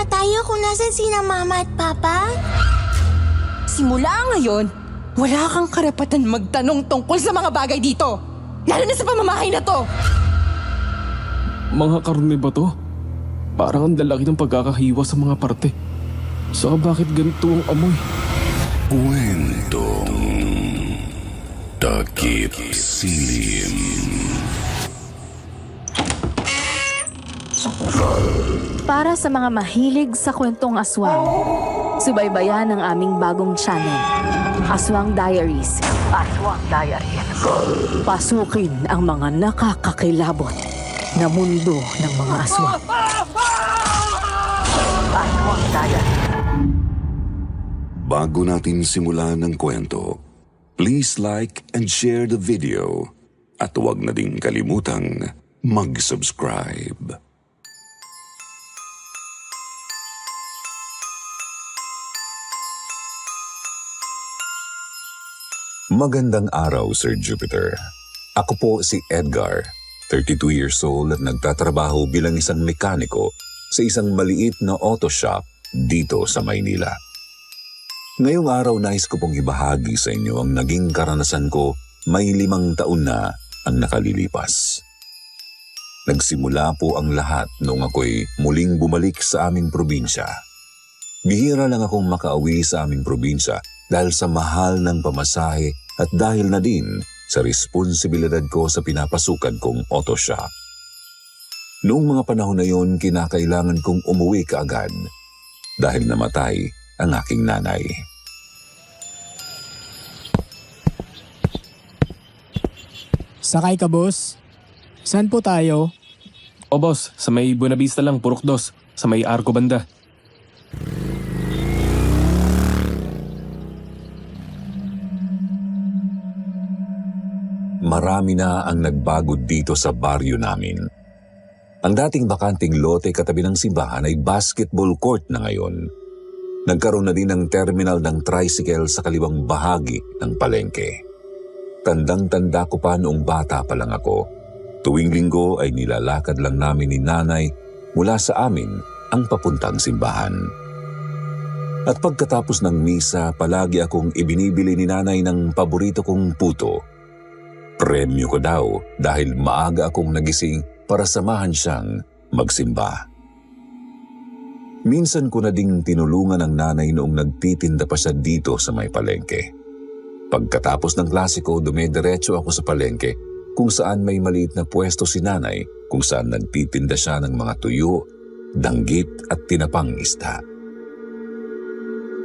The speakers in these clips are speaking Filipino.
pa tayo kung nasan sina Mama at Papa? Simula ngayon, wala kang karapatan magtanong tungkol sa mga bagay dito. Lalo na sa pamamahay na to. Mga karne ba to? Parang ang lalaki ng pagkakahiwa sa mga parte. Saka bakit ganito ang amoy? Kwentong Takip Silim. Para sa mga mahilig sa kwentong aswang, subaybayan ang aming bagong channel, Aswang Diaries. Aswang Diaries. Pasukin ang mga nakakakilabot na mundo ng mga aswang. Aswang Diaries. Bago natin simulan ng kwento, please like and share the video at huwag na ding kalimutang mag-subscribe. Magandang araw, Sir Jupiter. Ako po si Edgar, 32 years old at nagtatrabaho bilang isang mekaniko sa isang maliit na auto shop dito sa Maynila. Ngayong araw nais ko pong ibahagi sa inyo ang naging karanasan ko may 5 taon na ang nakalilipas. Nagsimula po ang lahat noong ako'y muling bumalik sa aming probinsya. Bihira lang akong makauwi sa aming probinsya dahil sa mahal ng pamasahe at dahil na din sa responsibilidad ko sa pinapasukan kong auto shop. Noong mga panahon na yon, kinakailangan kong umuwi kaagad dahil namatay ang aking nanay. Sakay ka, boss? Saan po tayo? O boss, sa may Buena Vista lang, Purok 2, sa may Arco banda. Marami na ang nagbago dito sa baryo namin. Ang dating bakanting lote katabi ng simbahan ay basketball court na ngayon. Nagkaroon na din ng terminal ng tricycle sa kaliwang bahagi ng palengke. Tandang-tanda ko pa noong bata pa lang ako. Tuwing linggo ay nilalakad lang namin ni nanay mula sa amin ang papuntang simbahan. At pagkatapos ng misa, palagi akong ibinibili ni nanay ng paborito kong puto. Premyo ko daw dahil maaga akong nagising para samahan siyang magsimba. Minsan ko na ding tinulungan ang nanay noong nagtitinda pa siya dito sa may palengke. Pagkatapos ng klase ko, dumidiretso ako sa palengke kung saan may maliit na pwesto si nanay kung saan nagtitinda siya ng mga tuyo, danggit at tinapang isda.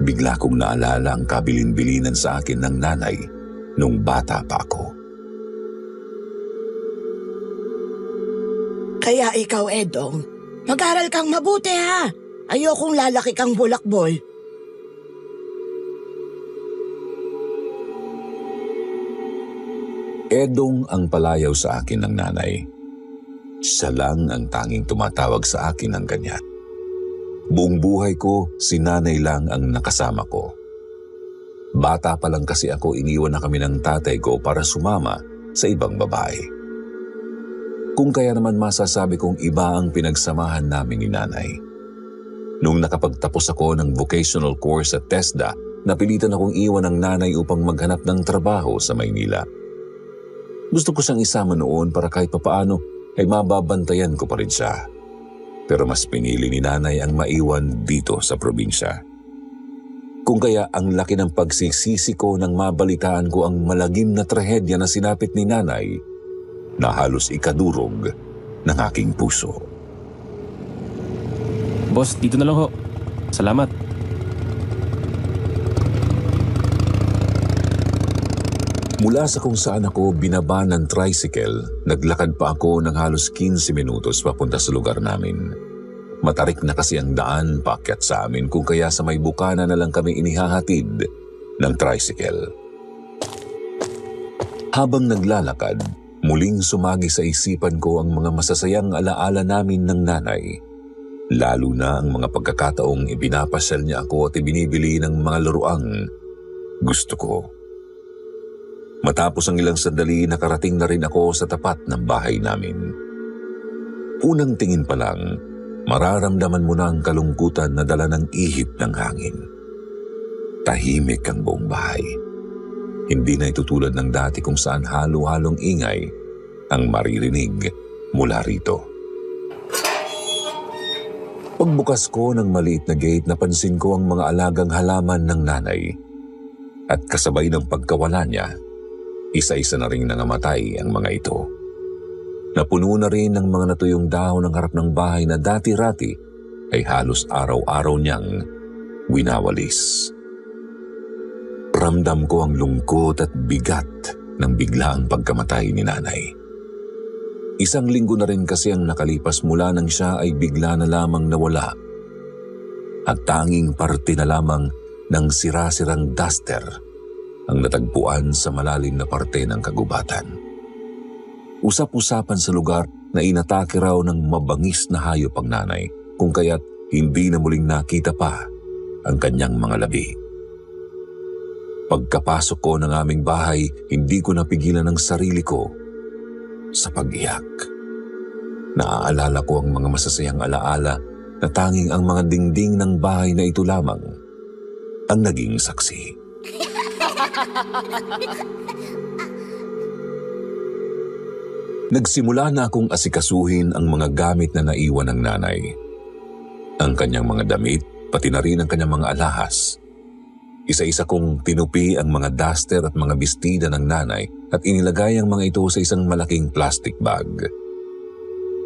Bigla kong naalala ang kabilin-bilinan sa akin ng nanay nung bata pa ako. Kaya ikaw, Edong, mag-aral kang mabuti ha. Ayokong lalaki kang bulakboy. Edong ang palayaw sa akin ng nanay. Siya lang ang tanging tumatawag sa akin ng ganyan. Buong buhay ko, si nanay lang ang nakasama ko. Bata pa lang kasi ako, iniwan na kami ng tatay ko para sumama sa ibang babae. Kung kaya naman masasabi kong iba ang pinagsamahan namin ni nanay. Nung nakapagtapos ako ng vocational course sa TESDA, napilitan akong iwan ng nanay upang maghanap ng trabaho sa Maynila. Gusto ko siyang isama noon para kahit papaano ay mababantayan ko pa rin siya. Pero mas pinili ni nanay ang maiwan dito sa probinsya. Kung kaya ang laki ng pagsisisi ko nang mabalitaan ko ang malagim na trahedya na sinapit ni nanay na halos ikadurog ng aking puso. Boss, dito na lang ho. Salamat. Mula sa kung saan ako binaba ng tricycle, naglakad pa ako ng halos 15 minutos papunta sa lugar namin. Matarik na kasi ang daan paakyat sa amin kung kaya sa may bukana na lang kami inihahatid ng tricycle. Habang naglalakad, muling sumagi sa isipan ko ang mga masasayang alaala namin ng nanay. Lalo na ang mga pagkakataong ibinapasyal niya ako at ibinibili ng mga laruang gusto ko. Matapos ang ilang sandali, nakarating na rin ako sa tapat ng bahay namin. Unang tingin pa lang, mararamdaman mo na ang kalungkutan na dala ng ihip ng hangin. Tahimik ang buong bahay. Hindi na ito tulad ng dati kung saan halo-halong ingay ang maririnig mula rito. Pagbukas ko ng maliit na gate, napansin ko ang mga alagang halaman ng nanay. At kasabay ng pagkawala niya, isa-isa na ring nangamatay ang mga ito. Napuno na rin ng mga natuyong dahon ng harap ng bahay na dati-rati ay halos araw-araw niyang winawalis. Ramdam ko ang lungkot at bigat ng biglaang pagkamatay ni nanay. Isang linggo na rin kasi ang nakalipas mula nang siya ay bigla na lamang nawala. At tanging parte na lamang ng sira-sirang duster ang natagpuan sa malalim na parte ng kagubatan. Usap-usapan sa lugar na inatake raw ng mabangis na hayop ang nanay, kung kaya't hindi na muling nakita pa ang kanyang mga labi. Pagkapasok ko ng aming bahay, hindi ko napigilan ang sarili ko sa pag-iyak. Naaalala ko ang mga masasayang alaala na tanging ang mga dingding ng bahay na ito lamang ang naging saksi. Nagsimula na akong asikasuhin ang mga gamit na naiwan ng nanay. Ang kanyang mga damit, pati na rin ang kanyang mga alahas. Isa-isa kong tinupi ang mga duster at mga bestida ng nanay at inilagay ang mga ito sa isang malaking plastic bag.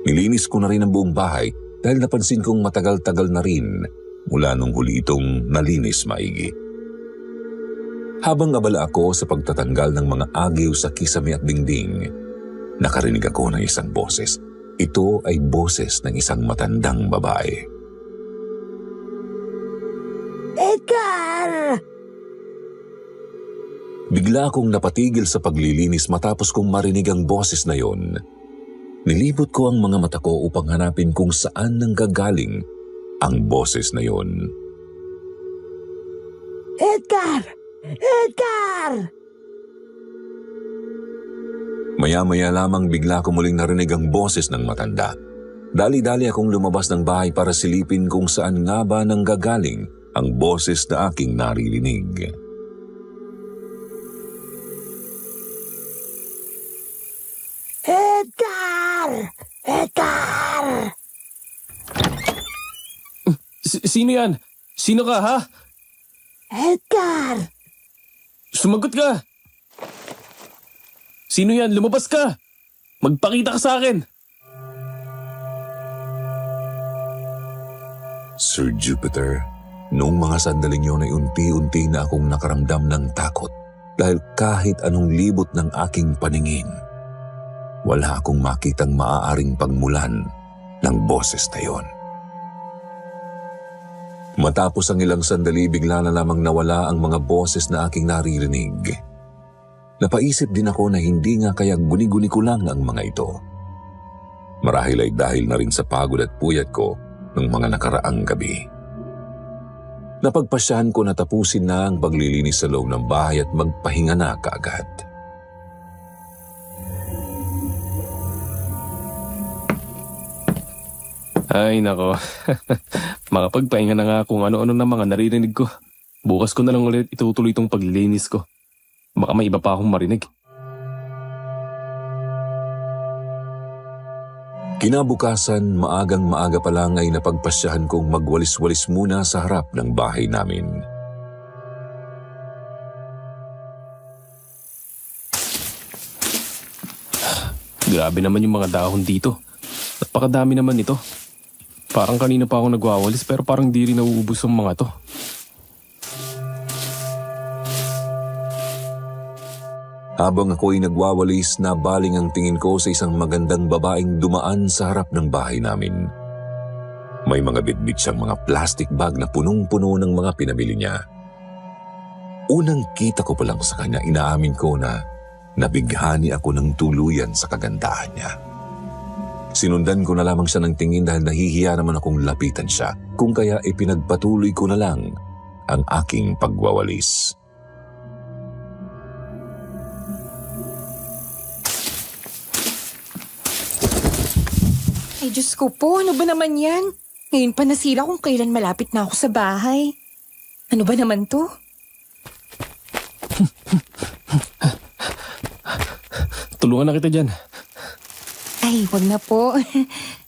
Nilinis ko na rin ang buong bahay dahil napansin kong matagal-tagal na rin mula nung huli itong nalinis maigi. Habang abala ako sa pagtatanggal ng mga agiw sa kisame at dingding, nakarinig ako ng isang boses. Ito ay boses ng isang matandang babae. Edgar! Bigla akong napatigil sa paglilinis matapos kong marinig ang boses na yon. Nilibot ko ang mga mata ko upang hanapin kung saan nanggagaling ang boses na yon. Edgar! Edgar! Maya-maya lamang bigla ko muling narinig ang boses ng matanda. Dali-dali akong lumabas ng bahay para silipin kung saan nga ba nanggagaling ang boses na aking naririnig. Edgar! Edgar! Sino yan? Sino ka, ha? Edgar! Sumagot ka! Sino yan? Lumabas ka! Magpakita ka sa akin! Sir Jupiter, noong mga sandaling yun ay unti-unti na akong nakaramdam ng takot dahil kahit anong libot ng aking paningin, wala akong makitang maaaring pagmulan ng boses na yon. Matapos ang ilang sandali, bigla na lamang nawala ang mga boses na aking naririnig. Napaisip din ako na hindi nga kaya guni-guni ko lang ang mga ito. Marahil ay dahil na rin sa pagod at puyat ko ng mga nakaraang gabi. Napagpasyahan ko na tapusin na ang paglilinis sa loob ng bahay at magpahinga na kaagad. Ay, nako. Makapagpahinga na nga kung ano-ano na mga naririnig ko. Bukas ko na lang ulit itutuloy itong paglilinis ko. Baka may iba pa akong marinig. Kinabukasan, maagang-maaga pa lang ay napagpasyahan kong magwalis-walis muna sa harap ng bahay namin. Grabe naman yung mga dahon dito. Napakadami naman ito. Parang kanina pa ako nagwawalis pero parang di rin nauubos ang mga to. Habang ako'y nagwawalis, nabaling ang tingin ko sa isang magandang babaeng dumaan sa harap ng bahay namin. May mga bitbit siyang mga plastic bag na punong-puno ng mga pinamili niya. Unang kita ko pa lang sa kanya, inaamin ko na nabighani ako ng tuluyan sa kagandahan niya. Sinundan ko na lamang siya ng tingin dahil nahihiya naman akong lapitan siya, kung kaya ipinagpatuloy ko na lang ang aking pagwawalis. Ay, Diyos ko po, ano ba naman yan? Ngayon pa nasira kung kailan malapit na ako sa bahay. Ano ba naman to? Tulungan na kita dyan. Ay, wag na po.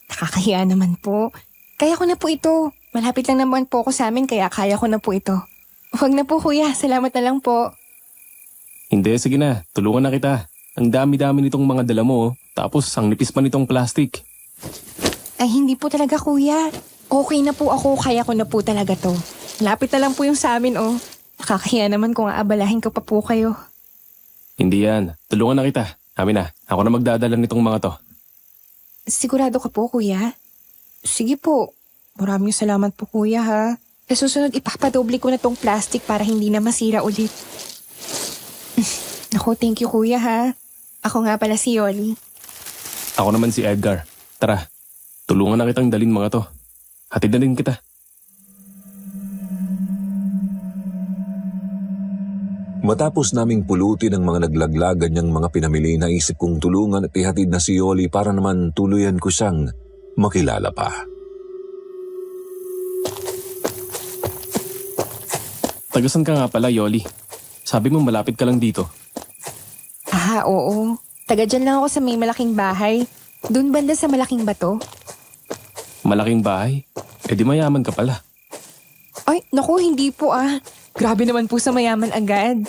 Nakakahiya naman po. Kaya ko na po ito. Malapit lang naman po ako sa amin kaya kaya ko na po ito. Wag na po kuya, salamat na lang po. Hindi, sige na. Tulungan na kita. Ang dami-dami nitong mga dala mo. Tapos ang nipis pa nitong plastic. Ay, hindi po talaga kuya. Okay na po ako, kaya ko na po talaga to. Malapit na lang po yung sa amin oh. Nakakahiya naman kung aabalahin ko pa po kayo. Hindi yan. Tulungan na kita. Amin na. Ako na magdadala nitong mga to. Sigurado ka po kuya? Sige po. Maraming salamat po kuya ha. Sa susunod ipapadoble ko na tong plastic para hindi na masira ulit. Naku, thank you kuya ha. Ako nga pala si Yoli. Ako naman si Edgar. Tara. Tulungan na kitang dalin mga to. Hatid na rin kita. Matapos naming pulutin ang mga naglaglagan niyang mga pinamili, naisip kong tulungan at ihatid na si Yoli para naman tuluyan ko siyang makilala pa. Tagasan ka nga pala, Yoli. Sabi mo malapit ka lang dito. Ah, oo. Taga dyan lang ako sa may malaking bahay. Doon banda sa malaking bato. Malaking bahay? Eh di mayaman ka pala. Ay, naku, hindi po ah. Grabe naman po sa mayaman agad.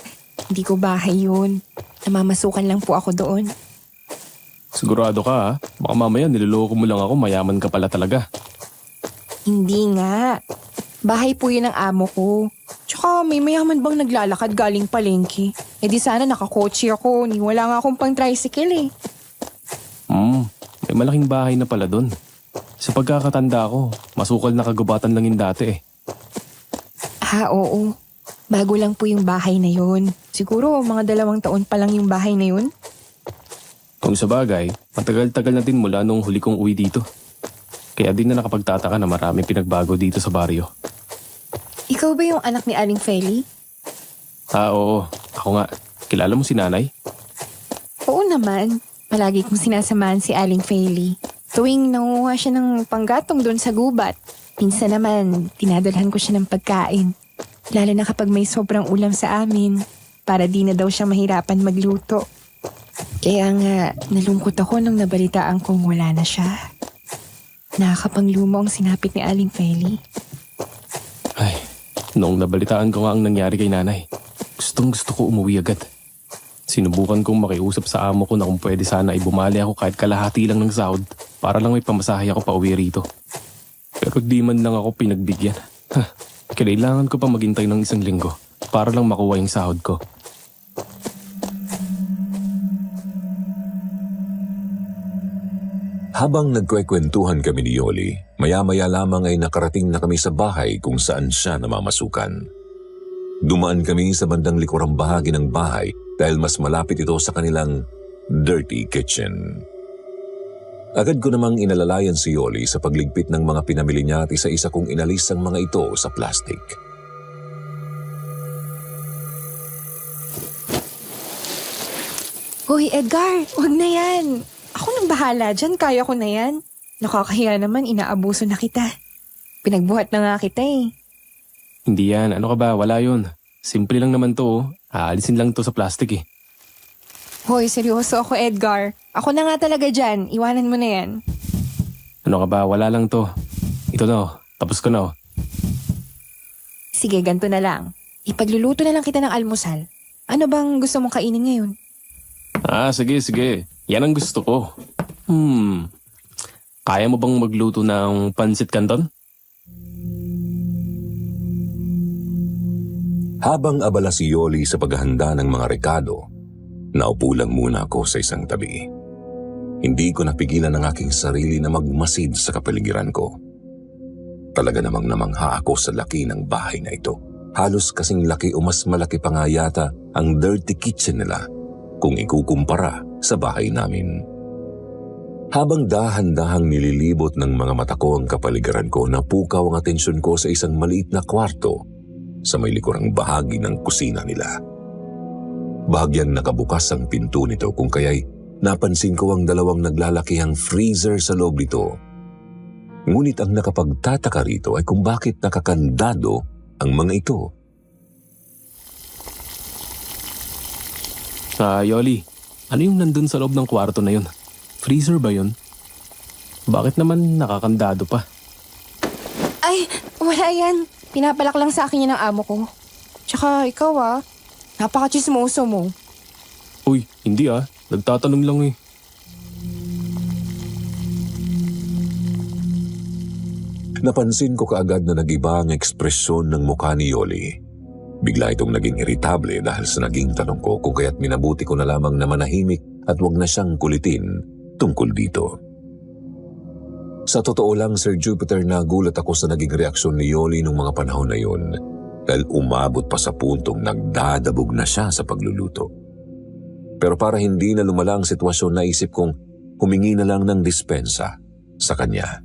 Hindi ko bahay yun. Namamasukan lang po ako doon. Sigurado ka ha? Baka mamaya niloloko mo lang ako, mayaman ka pala talaga. Hindi nga. Bahay po yun ng amo ko. Tsaka may mayaman bang naglalakad galing palengke? Eh di sana nakakotse ako. Ni wala nga akong pang tricycle eh. May malaking bahay na pala doon. Sa pagkakatanda ko, masukal na kagubatan lang yung dati eh. Ah, oo. Bago lang po yung bahay na yun. Siguro mga 2 taon pa lang yung bahay na yun. Kung sa bagay, matagal-tagal na din mula nung huli kong uwi dito. Kaya din na nakapagtataka na maraming pinagbago dito sa baryo. Ikaw ba yung anak ni Aling Feli? Ah, oo. Ako nga. Kilala mo si nanay? Oo naman. Palagi kong sinasamahan si Aling Feli. Tuwing nanguha siya ng panggatong doon sa gubat. Minsan naman, tinadalhan ko siya ng pagkain. Lalo na kapag may sobrang ulam sa amin, para di na daw siya mahirapan magluto. Kaya nga, nalungkot ako nung nabalitaan kong wala na siya. Nakakapanglumo ang sinapit ni Aling Feli. Ay, noong nabalitaan ko nga ang nangyari kay nanay, gustong gusto ko umuwi agad. Sinubukan kong makiusap sa amo ko na kung pwede sana ibumali ako kahit kalahati lang ng sahod para lang may pamasahe ako pa uwi rito. Pero di man lang ako pinagbigyan. Kailangan ko pa maghintay ng 1 linggo para lang makuha yung sahod ko. Habang nagkwekwentuhan kami ni Yoli, maya-maya lamang ay nakarating na kami sa bahay kung saan siya namamasukan. Dumaan kami sa bandang likurang bahagi ng bahay dahil mas malapit ito sa kanilang dirty kitchen. Agad ko namang inalalayan si Yoli sa pagligpit ng mga pinamili niya at isa-isa kong inalis ang mga ito sa plastic. Hoy Edgar, wag na yan. Ako nang bahala dyan, kaya ko na yan. Nakakahiya naman, inaabuso na kita. Pinagbuhat na nga kita eh. Hindi yan, ano ka ba? Wala yun. Simple lang naman to. Aalisin lang to sa plastic eh. Hoy, seryoso ako Edgar. Ako na nga talaga dyan, iwanan mo na yan. Ano ka ba? Wala lang to. Ito na oh. Tapos ko na oh. Sige, ganito na lang. Ipagluluto na lang kita ng almusal. Ano bang gusto mong kainin ngayon? Sige, sige. Yan ang gusto ko. Kaya mo bang magluto ng pansit canton? Habang abala si Yoli sa paghahanda ng mga rekado, naupo lang muna ako sa isang tabi. Hindi ko napigilan ang aking sarili na magmasid sa kapaligiran ko. Talaga namang namangha ako sa laki ng bahay na ito. Halos kasing laki o mas malaki pa nga yata ang dirty kitchen nila kung ikukumpara sa bahay namin. Habang dahan-dahang nililibot ng mga mata ko ang kapaligiran ko, napukaw ang atensyon ko sa isang maliit na kwarto sa may likurang bahagi ng kusina nila. Bahagyang nakabukas ang pinto nito kung kaya'y napansin ko ang 2 naglalakihang freezer sa loob nito. Ngunit ang nakapagtataka rito ay kung bakit nakakandado ang mga ito. Yoli, ano yung nandun sa loob ng kwarto na yun? Freezer ba yun? Bakit naman nakakandado pa? Ay, wala yan. Pinapalak lang sa akin yan ng amo ko. Tsaka ikaw napaka-chismoso mo. Uy, hindi nagtatanong lang eh. Napansin ko kaagad na nag-iba ang ekspresyon ng mukha ni Yoli. Bigla itong naging iritable dahil sa naging tanong ko kung kaya't minabuti ko na lamang na manahimik at wag na siyang kulitin tungkol dito. Sa totoo lang, Sir Jupiter, nagulat ako sa naging reaksyon ni Yoli nung mga panahon na yun dahil umabot pa sa puntong nagdadabog na siya sa pagluluto. Pero para hindi na lumala ang sitwasyon, naisip kong humingi na lang ng dispensa sa kanya.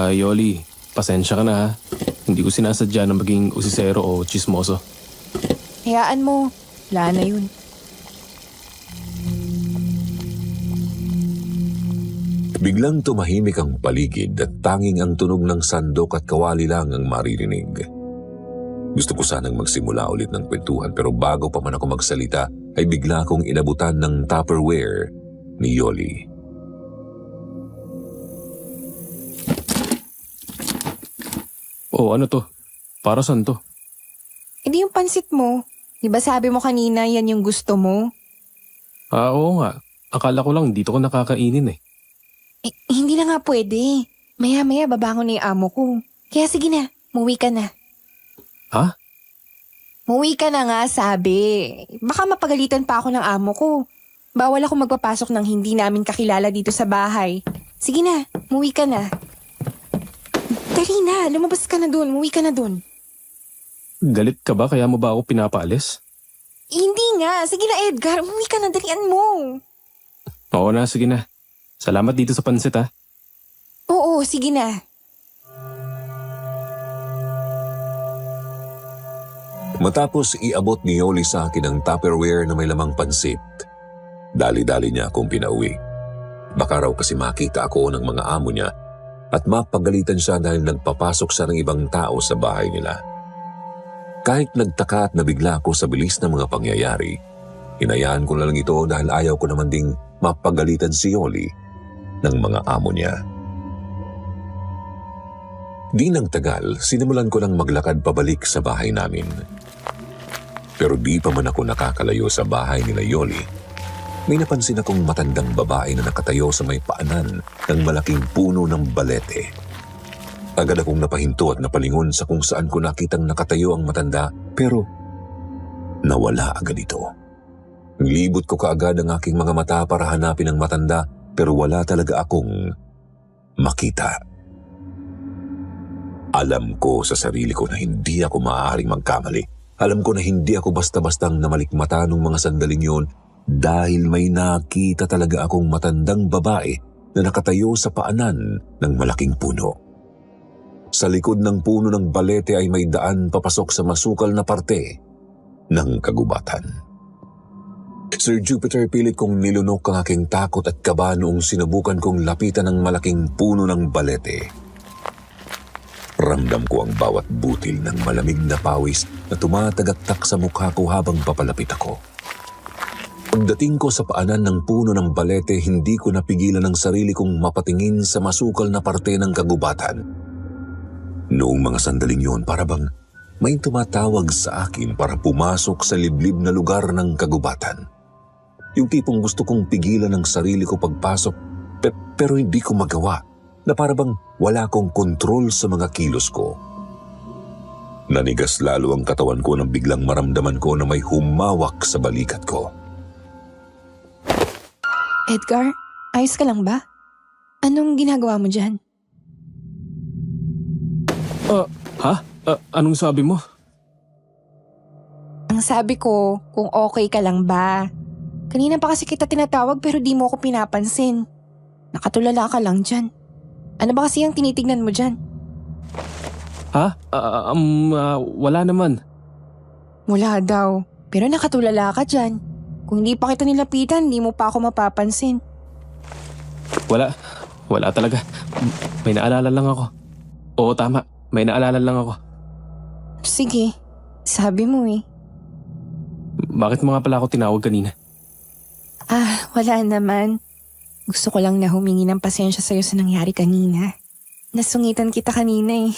Yoli, pasensya ka na Hindi ko sinasadya na maging usisero o chismoso. Hayaan mo. Wala na yun. Biglang tumahimik ang paligid at tanging ang tunog ng sandok at kawali lang ang maririnig. Gusto ko sanang magsimula ulit ng kwentuhan pero bago pa man ako magsalita ay bigla akong inabutan ng Tupperware ni Yoli. Oh, ano to? Para saan to? Hindi yung pansit mo. Di ba sabi mo kanina yan yung gusto mo? Oo nga. Akala ko lang dito ko nakakainin eh. Hindi na nga pwede. Maya-maya babangon na yung amo ko. Kaya sige na, muwi ka na. Ha? Muwi ka na nga, sabi. Baka mapagalitan pa ako ng amo ko. Bawal ako magpapasok ng hindi namin kakilala dito sa bahay. Sige na, muwi ka na. Dali na, lumabas ka na dun, muwi ka na dun. Galit ka ba kaya mo ba ako pinapaalis? Hindi nga, sige na Edgar, umuwi ka na, dalian mo. Oo na, sige na. Salamat dito sa pansit ha. Oo, sige na. Matapos iabot ni Yoli sa akin ang Tupperware na may lamang pansit, dali-dali niya akong pinauwi. Baka raw kasi makita ako ng mga amo niya at mapagalitan siya dahil nagpapasok siya ng ibang tao sa bahay nila. Kahit nagtaka at nabigla ako sa bilis ng mga pangyayari, hinayaan ko na lang ito dahil ayaw ko naman ding mapagalitan si Yoli ng mga amo niya. Di nang tagal, sinimulan ko lang maglakad pabalik sa bahay namin. Pero di pa man ako nakakalayo sa bahay nila Yoli, may napansin akong matandang babae na nakatayo sa may paanan ng malaking puno ng balete. Agad akong napahinto at napalingon sa kung saan ko nakitang nakatayo ang matanda, pero nawala agad ito. Nilibot ko kaagad ang aking mga mata para hanapin ang matanda, pero wala talaga akong makita. Alam ko sa sarili ko na hindi ako maaaring magkamali. Alam ko na hindi ako basta-bastang namalikmata nung mga sandaling yun dahil may nakita talaga akong matandang babae na nakatayo sa paanan ng malaking puno. Sa likod ng puno ng balete ay may daan papasok sa masukal na parte ng kagubatan. Sir Jupiter, pilit kong nilunok ang aking takot at kaba noong sinubukan kong lapitan ng malaking puno ng balete. Ramdam ko ang bawat butil ng malamig na pawis na tumatagaktak sa mukha ko habang papalapit ako. Pagdating ko sa paanan ng puno ng balete, hindi ko napigilan ang sarili kong mapatingin sa masukal na parte ng kagubatan. Noong mga sandaling yun, para bang may tumatawag sa akin para pumasok sa liblib na lugar ng kagubatan. Yung tipong gusto kong pigilan ang sarili ko pagpasok, pero hindi ko magawa, na para bang wala akong kontrol sa mga kilos ko. Nanigas lalo ang katawan ko nang biglang maramdaman ko na may humawak sa balikat ko. Edgar, ayos ka lang ba? Anong ginagawa mo dyan? Anong sabi mo? Ang sabi ko, kung okay ka lang ba? Kanina pa kasi kita tinatawag pero di mo ako pinapansin. Nakatulala ka lang dyan. Ano ba kasi ang tinitignan mo dyan? Wala naman. Wala daw. Pero nakatulala ka dyan. Kung hindi pa kita nilapitan, hindi mo pa ako mapapansin. Wala talaga. May naalala lang ako. Oo, tama. May naalala lang ako. Sige, sabi mo eh. Bakit mo nga pala ako tinawag kanina? Wala naman. Gusto ko lang na humingi ng pasensya sa'yo sa nangyari kanina. Nasungitan kita kanina eh.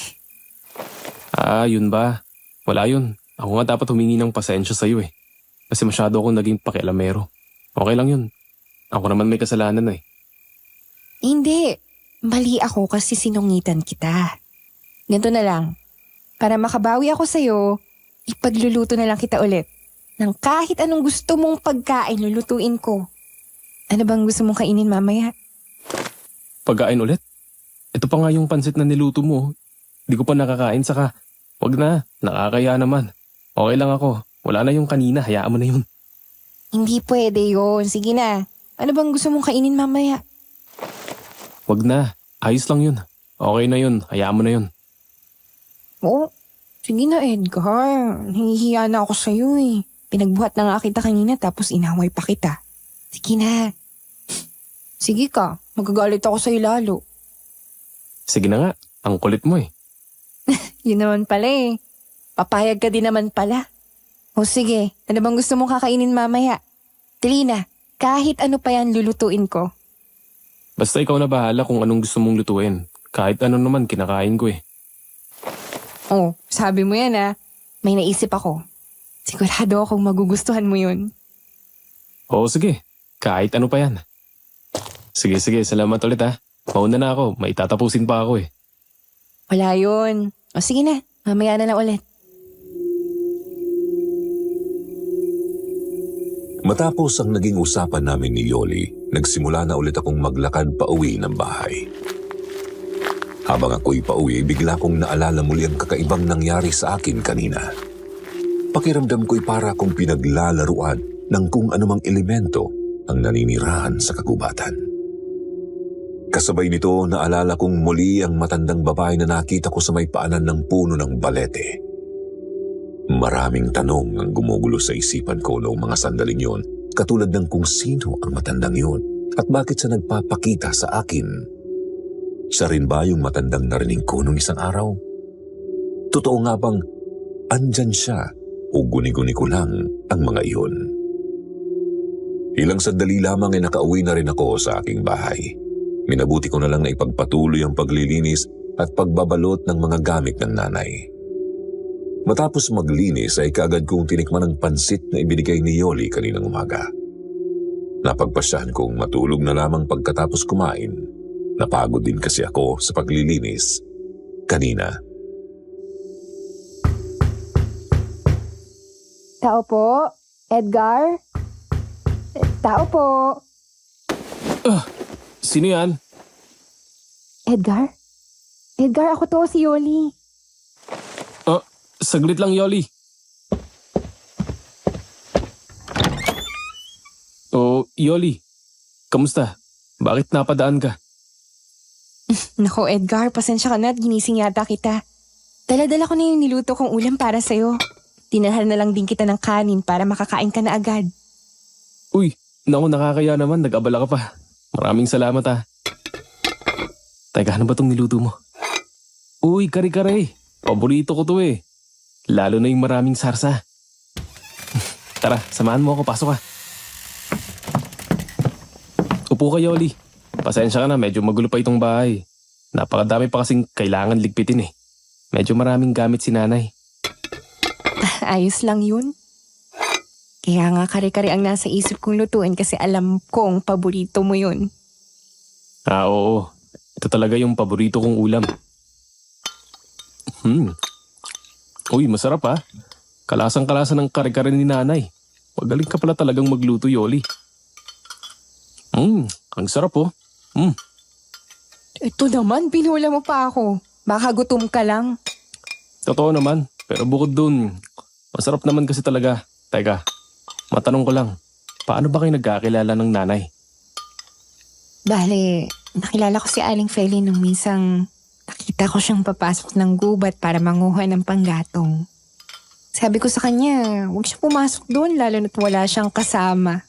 Yun ba? Wala yun. Ako nga dapat humingi ng pasensya sa'yo eh. Kasi masyado akong naging pakialamero. Okay lang yun. Ako naman may kasalanan eh. Hindi. Mali ako kasi sinungitan kita. Ganito na lang. Para makabawi ako sa'yo, ipagluluto na lang kita ulit. Nang kahit anong gusto mong pagkain, lulutuin ko. Ano bang gusto mong kainin mamaya? Pagkain ulit? Ito pa nga yung pansit na niluto mo. Di ko pa nakakain saka. Wag na, nakakaya naman. Okay lang ako. Wala na yung kanina, hayaan mo na yun. Hindi pwede yun. Sige na. Ano bang gusto mong kainin mamaya? Wag na, ayos lang yun. Okay na yun, hayaan mo na yun. Oo. Sige na, Edgar. Nahihiya na ako sa'yo eh. Pinagbuhat na nga kita kanina tapos inaway pa kita. Sige na. Sige ka, magagalit ako sa'yo lalo. Sige na nga, ang kulit mo eh. Yun naman pala eh. Papayag ka din naman pala. O sige, ano bang gusto mong kakainin mamaya? Dali na, kahit ano pa yan lulutuin ko. Basta ikaw na bahala kung anong gusto mong lutuin. Kahit ano naman, kinakain ko eh. Oh, sabi mo yan ah. May naisip ako. Sigurado akong magugustuhan mo yun. Oo sige, kahit ano pa yan. Sige, salamat ulit ha. Mauna na ako, may tatapusin pa ako eh. Wala yun. O sige na, mamaya na lang ulit. Matapos ang naging usapan namin ni Yoli, nagsimula na ulit akong maglakad pauwi ng bahay. Habang ako'y pauwi, bigla kong naalala muli ang kakaibang nangyari sa akin kanina. Pakiramdam ko'y para akong pinaglalaruan ng kung anumang elemento ang naninirahan sa kagubatan. Kasabay nito, naalala kong muli ang matandang babae na nakita ko sa may paanan ng puno ng balete. Maraming tanong ang gumugulo sa isipan ko noong mga sandaling yun, katulad ng kung sino ang matandang yun at bakit siya nagpapakita sa akin. Siya rin ba yung matandang narinig ko nung isang araw? Totoo nga bang andyan siya o guni-guni ko lang ang mga iyon? Ilang sandali lamang ay nakauwi na rin ako sa aking bahay. Minabuti ko na lang na ipagpatuloy ang paglilinis at pagbabalot ng mga gamit ng nanay. Matapos maglinis ay kaagad kong tinikman ang pansit na ibinigay ni Yoli kaninang umaga. Napagpasyahan kong matulog na lamang pagkatapos kumain. Napagod din kasi ako sa paglilinis kanina. Tao po? Edgar? Tao po? Sino yan? Edgar? Edgar, ako to, si Yoli. Saglit lang Yoli. Yoli, kamusta? Bakit napadaan ka? Nako Edgar, pasensya ka na at ginising yata kita. Dala-dala ko na yung niluto kong ulam para sa'yo. Dinalhan na lang din kita ng kanin para makakain ka na agad. Uy, naku nakakaya naman, nag-abala ka pa. Maraming salamat ha. Teka, ano ba tong niluto mo? Uy, kare-kare. Paborito ko to eh. Lalo na yung maraming sarsa. Tara, samahan mo ako, pasok ka. Upo ka, Yoli. Pasensya ka na, medyo magulo pa itong bahay. Napakadami pa kasing kailangan ligpitin eh. Medyo maraming gamit si nanay. Ayos lang yun. Kaya nga kare-kare ang nasa isip kong lutuin kasi alam kong paborito mo yun. Oo. Ito talaga yung paborito kong ulam. Uy, masarap ha. Kalasang-kalasa ng kare-kare ni nanay. Magaling ka pala talagang magluto, Yoli. Ang sarap oh. Ito naman, pinula mo pa ako. Baka gutom ka lang. Totoo naman, pero bukod dun, masarap naman kasi talaga. Teka, matanong ko lang, paano ba kayo nagkakilala ng nanay? Bale, nakilala ko si Aling Feli nung minsang nakita ko siyang papasok ng gubat para manguha ng panggatong. Sabi ko sa kanya, huwag siya pumasok doon lalo na't wala siyang kasama.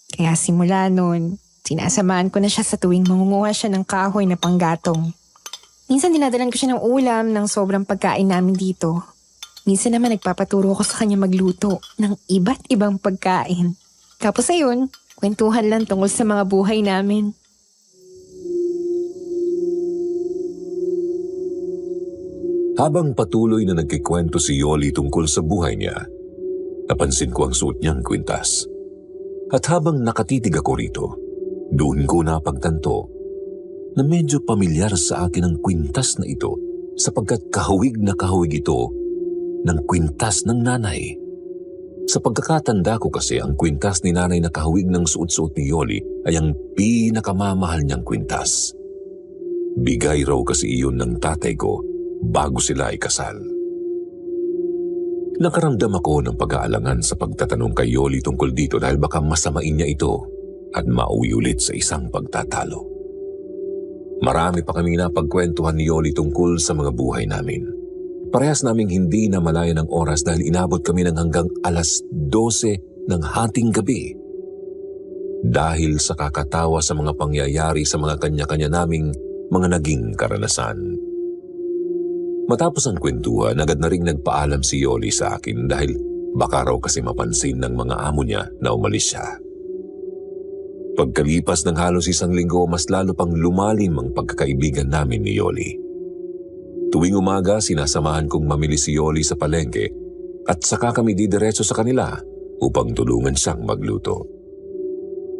Kaya simula noon, sinasamahan ko na siya sa tuwing mangunguha siya ng kahoy na panggatong. Minsan dinadalan ko siya ng ulam ng sobrang pagkain namin dito. Minsan naman nagpapaturo ko sa kanya magluto ng iba't ibang pagkain. Tapos ayun, kwentuhan lang tungkol sa mga buhay namin. Habang patuloy na nagkikwento si Yoli tungkol sa buhay niya, napansin ko ang suot niyang kwintas. At habang nakatitig ako rito, doon ko napagtanto na medyo pamilyar sa akin ang kwintas na ito sapagkat kahawig na kahawig ito ng kwintas ng nanay. Sa pagkakatanda ko kasi ang kwintas ni nanay na kahawig ng suot-suot ni Yoli ay ang pinakamamahal niyang kwintas. Bigay raw kasi iyon ng tatay ko bago sila ay kasal. Nakaramdam ako ng pag-aalangan sa pagtatanong kay Yoli tungkol dito dahil baka masamain niya ito at mauwi ulit sa isang pagtatalo. Marami pa kami napagkwentuhan ni Yoli tungkol sa mga buhay namin. Parehas naming hindi na malaya ng oras dahil inabot kami ng hanggang alas 12 ng hating gabi. Dahil sa kakatawa sa mga pangyayari sa mga kanya-kanya naming mga naging karanasan. Matapos ang kwentuhan, agad na ring nagpaalam si Yoli sa akin dahil baka raw kasi mapansin ng mga amo niya na umalis siya. Pagkalipas ng halos 1 linggo, mas lalo pang lumalim ang pagkakaibigan namin ni Yoli. Tuwing umaga, sinasamahan kong mamili si Yoli sa palengke at saka kami didiretso sa kanila upang tulungan siyang magluto.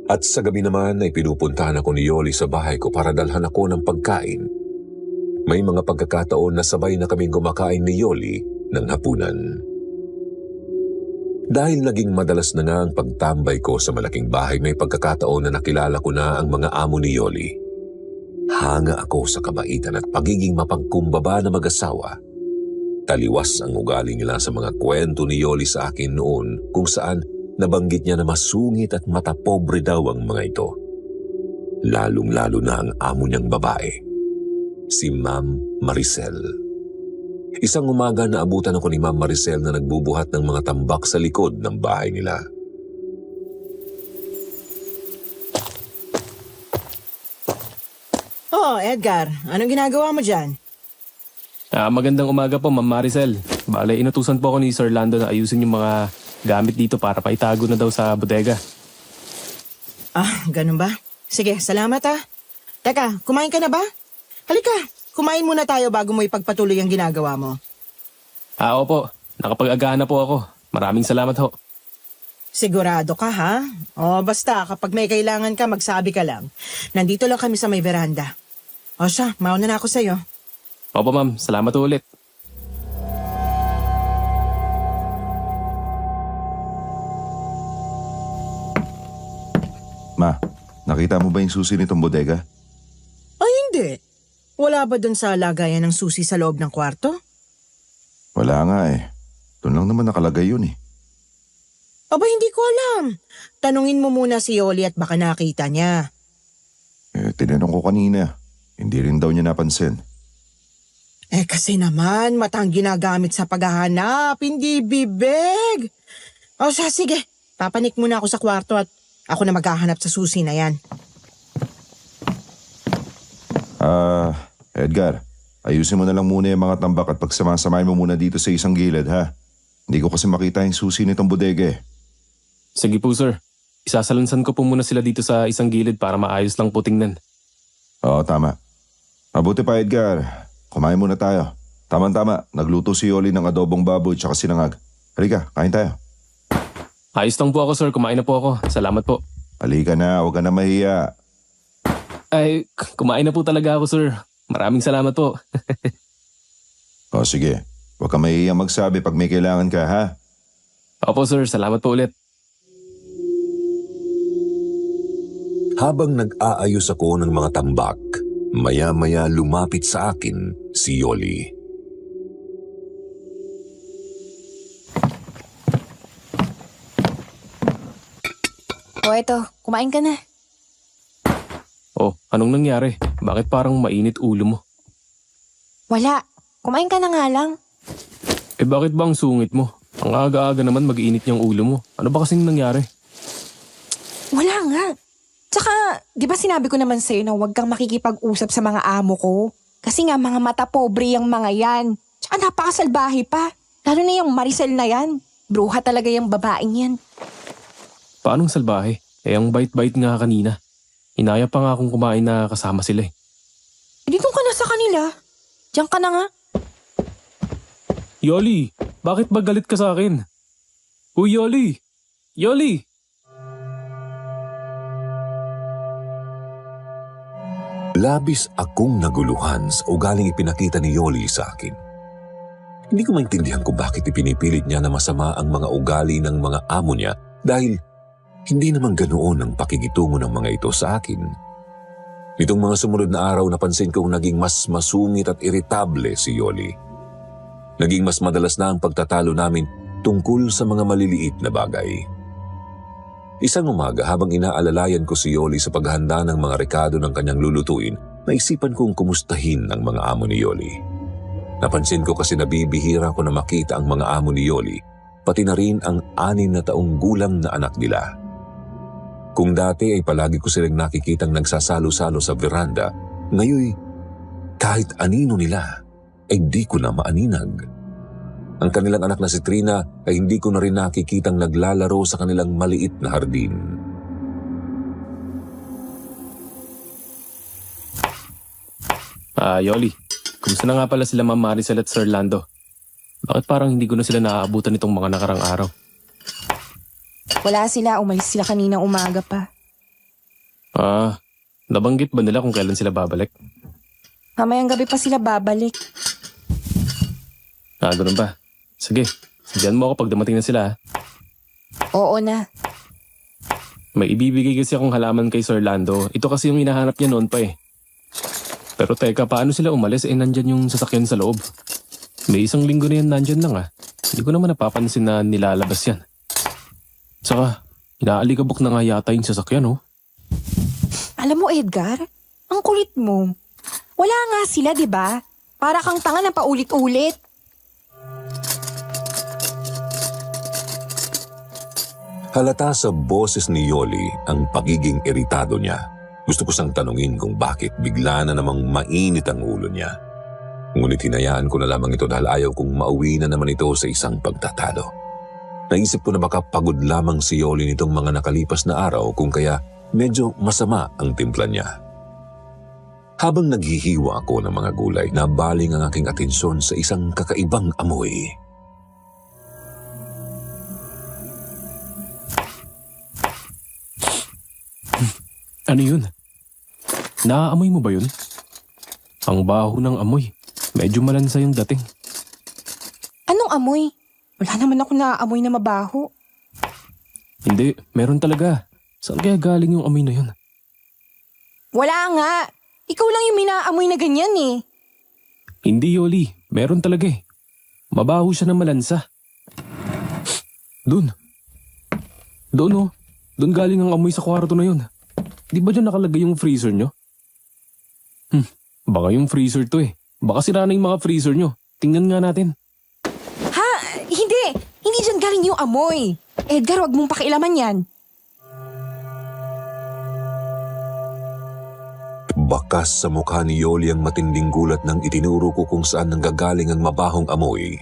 At sa gabi naman ay pinupuntahan ako ni Yoli sa bahay ko para dalhan ako ng pagkain. May mga pagkakataon na sabay na kaming kumakain ni Yoli ng hapunan. Dahil naging madalas na nga ang pagtambay ko sa malaking bahay, may pagkakataon na nakilala ko na ang mga amo ni Yoli. Hanga ako sa kabaitan at pagiging mapagkumbaba na mag-asawa. Taliwas ang ugali nila sa mga kwento ni Yoli sa akin noon kung saan nabanggit niya na masungit at matapobre daw ang mga ito. Lalong-lalo na ang amo niyang babae, si Ma'am Maricel. Isang umaga na abutan ako ni Ma'am Maricel na nagbubuhat ng mga tambak sa likod ng bahay nila. Oh, Edgar, anong ginagawa mo dyan? Magandang umaga po, Ma'am Maricel. Bale, inutusan po ako ni Sir Lando na ayusin yung mga gamit dito para paitago na daw sa bodega. Ah, ganun ba? Sige, salamat ah. Teka, kumain ka na ba? Halika, kumain muna tayo bago mo ipagpatuloy ang ginagawa mo. Opo. Nakapag-agahan na po ako. Maraming salamat ho. Sigurado ka ha? O basta, kapag may kailangan ka, magsabi ka lang. Nandito lang kami sa may veranda. O siya, mauna na ako sa'yo. Opo, ma'am. Salamat ulit. Ma, nakita mo ba yung susi nitong bodega? Ay, hindi. Wala ba dun sa lagayan ng susi sa loob ng kwarto? Wala nga eh. Doon lang naman nakalagay yun eh. Aba, hindi ko alam. Tanungin mo muna si Yoli at baka nakita niya. Tinanong ko kanina. Hindi rin daw niya napansin. Kasi naman, matang ginagamit sa paghahanap, hindi bibig. O siya, sige. Papanik muna ako sa kwarto at ako na maghahanap sa susi na yan. Edgar, ayusin mo na lang muna yung mga tambak at pagsamasamahin mo muna dito sa isang gilid, ha? Hindi ko kasi makita yung susi nitong bodega eh. Sige po, sir. Isasalansan ko po muna sila dito sa isang gilid para maayos lang po tingnan. Oo, tama. Mabuti pa, Edgar. Kumain muna tayo. Tama-tama, nagluto si Yoli ng adobong baboy tsaka sinangag. Halika, kain tayo. Ayos lang po ako, sir. Kumain na po ako. Salamat po. Halika na, huwag ka na mahiya. Ay, kumain na po talaga ako, sir. Maraming salamat po. O sige, huwag ka mahiya magsabi pag may kailangan ka, ha? Opo, sir. Salamat po ulit. Habang nag-aayos ako ng mga tambak, maya-maya lumapit sa akin si Yoli. O eto, kumain ka na. Oh, anong nangyari? Bakit parang mainit ulo mo? Wala, kumain ka na nga lang. Bakit ba ang sungit mo? Ang aga-aga naman mag-init niyang ulo mo. Ano ba kasing nangyari? Wala nga. Tsaka, di ba sinabi ko naman sa'yo na huwag kang makikipag-usap sa mga amo ko? Kasi nga mga mata pobre yung mga yan. Tsaka napakasalbahe pa. Lalo na yung Maricel na yan. Bruha talaga yung babaeng yan. Paanong salbahe? Ang bait-bait nga kanina. Inaya pa nga akong kumain na kasama sila eh. Dito ka na sa kanila. Diyan ka na nga. Yoli, bakit ba galit ka sa akin? Uy, Yoli! Yoli! Labis akong naguluhan sa ugaling ipinakita ni Yoli sa akin. Hindi ko maintindihan kung bakit ipinipilit niya na masama ang mga ugali ng mga amo niya dahil hindi naman ganoon ang pakikitungo ng mga ito sa akin. Nitong mga sumunod na araw napansin kong naging mas masungit at iritable si Yoli. Naging mas madalas na ang pagtatalo namin tungkol sa mga maliliit na bagay. Isang umaga habang inaalalayan ko si Yoli sa paghahanda ng mga rekado ng kanyang lulutuin, naisipan kong kumustahin ang mga amo ni Yoli. Napansin ko kasi nabibihira ko na makita ang mga amo ni Yoli, pati na rin ang 6 na taong gulang na anak nila. Kung dati ay palagi ko silang nakikitang nagsasalo-salo sa veranda, ngayon kahit anino nila ay di ko na maaninag. Ang kanilang anak na si Trina ay hindi ko na rin nakikitang naglalaro sa kanilang maliit na hardin. Yoli, kumusta na nga pala sila Ma'am Maricel at Sir Lando? Bakit parang hindi ko na sila naaabutan itong mga nakarang araw? Wala sila. Umalis sila kanina umaga pa. Nabanggit ba nila kung kailan sila babalik? Mamayang gabi pa sila babalik. Ganun ba? Sige, sadyan mo ako pag dumating na sila. Oo na. May ibibigay kasi akong halaman kay Sir Lando. Ito kasi yung hinahanap niya noon pa eh. Pero teka, paano sila umalis nandyan yung sasakyan sa loob? May 1 linggo na yan nandyan lang Hindi ko naman napapansin na nilalabas yan. Saka, inaalikabok na nga yata yung sasakyan Alam mo, Edgar, ang kulit mo. Wala nga sila, di ba? Para kang tanga na paulit-ulit. Halata sa boses ni Yoli ang pagiging iritado niya. Gusto ko siyang tanungin kung bakit bigla na namang mainit ang ulo niya. Ngunit hinayaan ko na lamang ito dahil ayaw kong mauwi na naman ito sa isang pagtatalo. Naisip ko na baka pagod lamang si Yoli nitong mga nakalipas na araw kung kaya medyo masama ang timpla niya. Habang naghihiwa ako ng mga gulay, nabaling ang aking atensyon sa isang kakaibang amoy. Ano yun? Naaamoy mo ba yun? Ang baho ng amoy. Medyo malansa yung dating. Anong amoy? Wala naman ako naaamoy na mabaho. Hindi, meron talaga. Saan kaya galing yung amoy na yun? Wala nga. Ikaw lang yung minaamoy na ganyan eh. Hindi, Yoli. Meron talaga eh. Mabaho siya na malansa. Doon. Doon Doon galing ang amoy sa kwarto na yun. Di ba dyan nakalagay yung freezer nyo? Baka yung freezer to eh. Baka sira na yung mga freezer nyo. Tingnan nga natin. Ha? Hindi. Hindi dyan galing yung amoy. Edgar, wag mong pakialaman yan. Bakas sa mukha ni Yoli ang matinding gulat nang itinuro ko kung saan nanggagaling ang mabahong amoy.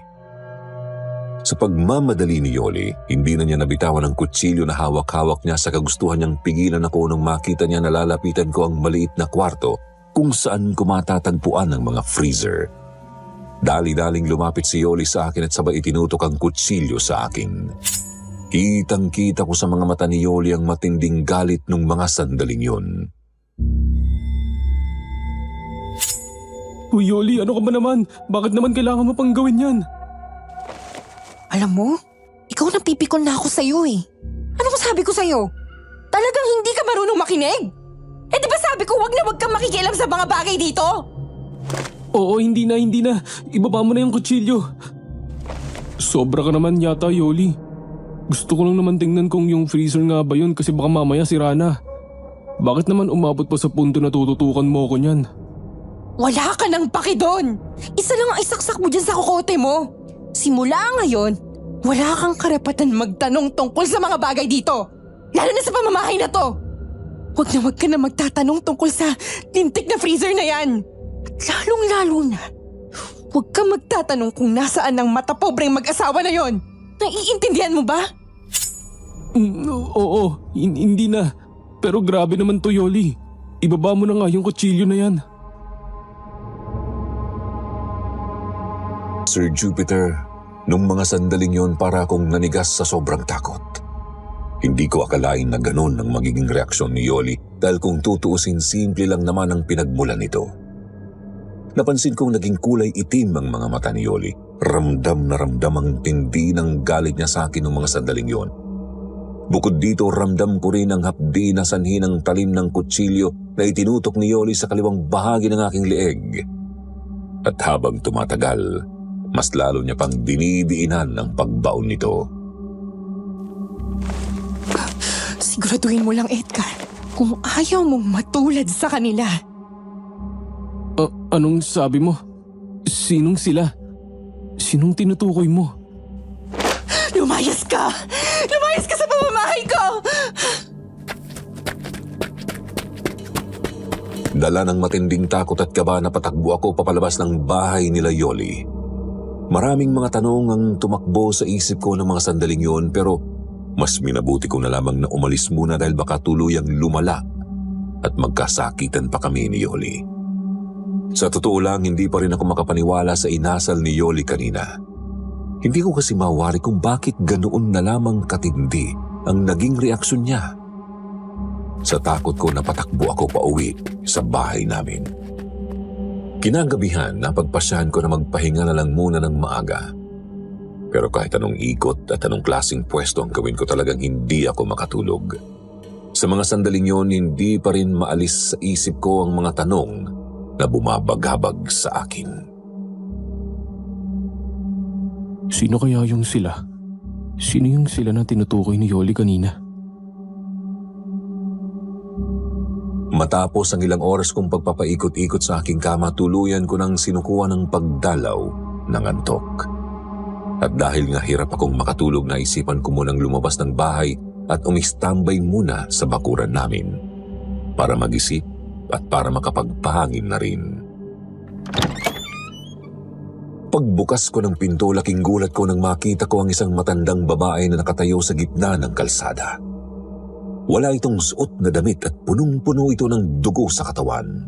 Sa pagmamadali ni Yoli, hindi na niya nabitawan ang kutsilyo na hawak-hawak niya sa kagustuhan niyang pigilan ako nung makita niya na lalapitan ko ang maliit na kwarto kung saan ko matatagpuan ang mga freezer. Dali-daling lumapit si Yoli sa akin at sabay itinutok ang kutsilyo sa akin. Kitang-kita ko sa mga mata ni Yoli ang matinding galit nung mga sandaling yun. Uy, Yoli, ano ka ba naman? Bakit naman kailangan mo pang gawin yan? Alam mo, ikaw napipikon na ako sa'yo eh. Ano ko sabi ko sa'yo? Talagang hindi ka marunong makinig? Eh di ba sabi ko wag kang makikialam sa mga bagay dito? Oo, hindi na. Ibaba mo na yung kutsilyo. Sobra ka naman yata, Yoli. Gusto ko lang naman tingnan kung yung freezer nga ba yun kasi baka mamaya sira na. Bakit naman umabot pa sa punto na tututukan mo ko niyan? Wala ka nang paki doon. Isa lang ang isaksak mo dyan sa kokote mo. Simula ngayon, Wala kang karapatan magtanong tungkol sa mga bagay dito. Lalo na sa pamamahay na to. Huwag ka na magtatanong tungkol sa lintik na freezer na yan. At lalong-lalo na, huwag ka magtatanong kung nasaan ang matapobreng mag-asawa na yon. Naiintindihan mo ba? Oo, hindi na. Pero grabe naman to, Yoli. Ibaba mo na nga yung kutsilyo na yan. Sir Jupiter, nung mga sandaling yon para akong nanigas sa sobrang takot. Hindi ko akalain na ganun ang magiging reaksyon ni Yoli dahil kung tutuusin simple lang naman ang pinagmulan nito. Napansin kong naging kulay itim ang mga mata ni Yoli. Ramdam na ramdam ang tindi ng galit niya sa akin ng mga sandaling yon. Bukod dito, ramdam ko rin ang hapdi na sanhi ng talim ng kutsilyo na itinutok ni Yoli sa kaliwang bahagi ng aking leeg. At habang tumatagal, mas lalo niya pang dinidiinan ang pagbaon nito. Siguraduhin mo lang, Edgar, kung ayaw mong matulad sa kanila. Anong sabi mo? Sinong sila? Sinong tinutukoy mo? Lumayas ka! Lumayas ka sa pamamahay ko! Dala ng matinding takot at kaba na patakbo ako papalabas ng bahay nila Yoli. Maraming mga tanong ang tumakbo sa isip ko ng mga sandaling yon pero mas minabuti ko na lamang na umalis muna dahil baka tuluyang lumala at magkasakitan pa kami ni Yoli. Sa totoo lang, hindi pa rin ako makapaniwala sa inasal ni Yoli kanina. Hindi ko kasi mawari kung bakit ganoon na lamang katindi ang naging reaksyon niya. Sa takot ko napatakbo ako pauwi sa bahay namin. Kinagabihan, napagpasyahan ko na magpahinga na lang muna ng maaga. Pero kahit anong ikot at anong klaseng pwesto ang gawin ko talagang hindi ako makatulog. Sa mga sandaling yon, hindi pa rin maalis sa isip ko ang mga tanong na bumabagabag sa akin. Sino kaya yung sila? Sino yung sila na tinutukoy ni Yoli kanina? Matapos ang ilang oras kong pagpapaikot-ikot sa aking kama, tuluyan ko nang sinukuan ng pagdalaw ng antok. At dahil nga hirap akong makatulog, naisipan ko munang lumabas ng bahay at umistambay muna sa bakuran namin para mag-isip at para makapagpahangin na rin. Pagbukas ko ng pinto, laking gulat ko nang makita ko ang isang matandang babae na nakatayo sa gitna ng kalsada. Wala itong suot na damit at punong-puno ito ng dugo sa katawan.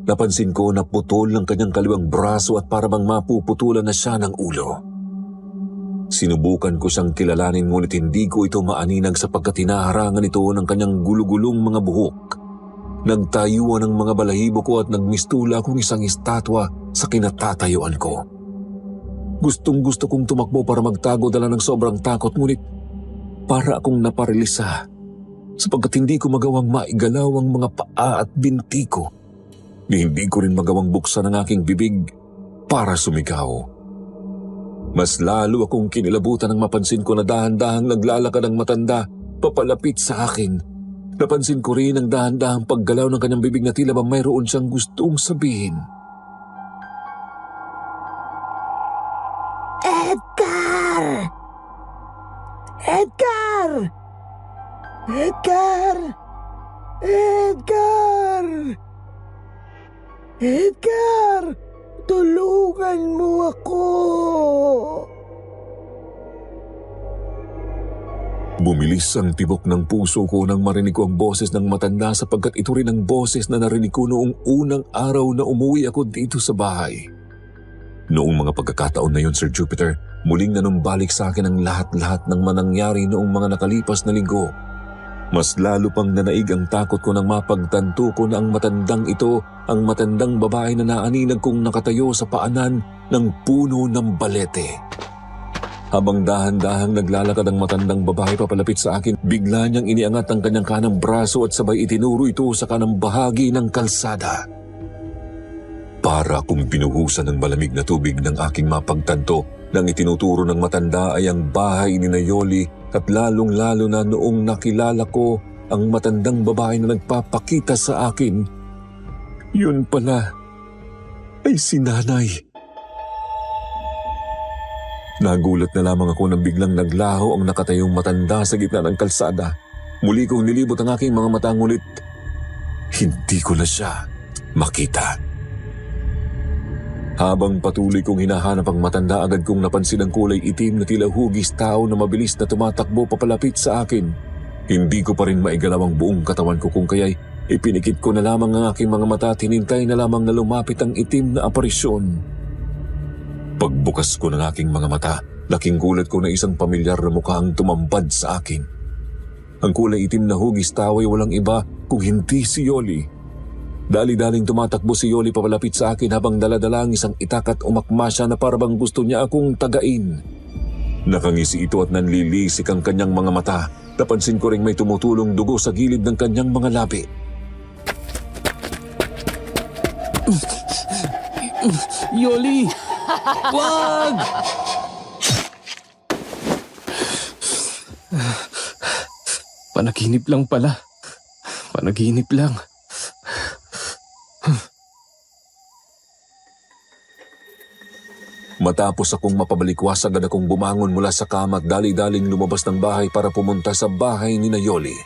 Napansin ko na putol ng kanyang kaliwang braso at parang mapuputulan na siya ng ulo. Sinubukan ko siyang kilalanin ngunit hindi ko ito maaninag sapagkat hinaharangan ito ng kanyang gulugulong mga buhok. Nagtayuan ang mga balahibo ko at nagmistula akong isang estatwa sa kinatatayuan ko. Gustong-gusto kong tumakbo para magtago dala ng sobrang takot ngunit para akong naparilisa sapagkat hindi ko magawang maigalaw ang mga paa at binti ko. Hindi ko rin magawang buksan ang aking bibig para sumigaw. Mas lalo akong kinilabutan nang mapansin ko na dahan-dahang naglalakad ang matanda papalapit sa akin. Napansin ko rin ang dahan-dahang paggalaw ng kanyang bibig na tila ba mayroon siyang gustong sabihin. Edgar! Edgar! Edgar! Edgar! Edgar! Tulungan mo ako! Bumilis ang tibok ng puso ko nang marinig ko ang boses ng matanda sapagkat ito rin ang boses na narinig ko noong unang araw na umuwi ako dito sa bahay. Noong mga pagkakataon na yun, Sir Jupiter, muling nanumbalik sa akin ang lahat-lahat ng manangyari noong mga nakalipas na linggo. Mas lalo pang nanaig ang takot ko nang mapagtanto ko na ang matandang ito ang matandang babae na naaninag kong nakatayo sa paanan ng puno ng balete. Habang dahan-dahang naglalakad ang matandang babae papalapit sa akin, bigla niyang iniangat ang kanyang kanang braso at sabay itinuro ito sa kanang bahagi ng kalsada. Para kung binuhusan ng malamig na tubig ng aking mapagtanto nang itinuturo ng matanda ay ang bahay ni Yoli at lalong-lalo na noong nakilala ko ang matandang babae na nagpapakita sa akin. Yun pala ay si Nanay. Nagulat na lamang ako nang biglang naglaho ang nakatayong matanda sa gitna ng kalsada. Muli kong nilibot ang aking mga mata, ngunit hindi ko na siya makita. Habang patuloy kong hinahanap ang matanda, agad kong napansin ang kulay itim na tila hugis tao na mabilis na tumatakbo papalapit sa akin. Hindi ko pa rin maigalaw ang buong katawan ko, kung kaya'y ipinikit ko na lamang ang aking mga mata at hinintay na lamang na lumapit ang itim na aparisyon. Pagbukas ko ng aking mga mata, laking gulat ko na isang pamilyar na mukha ang tumambad sa akin. Ang kulay itim na hugis tao ay walang iba kung hindi si Yoli. Dali-daling tumatakbo si Yoli papalapit sa akin habang daladala ang isang itak at umakma siya na parabang gusto niya akong tagain. Nakangisi ito at nanlilisik ang kanyang mga mata. Napansin ko ring may tumutulong dugo sa gilid ng kanyang mga labi. Yoli! Wag! Panaginip lang pala. Panaginip lang. Matapos akong mapabalikwas, agad akong bumangon mula sa kama at dali-daling lumabas ng bahay para pumunta sa bahay ni Yoli.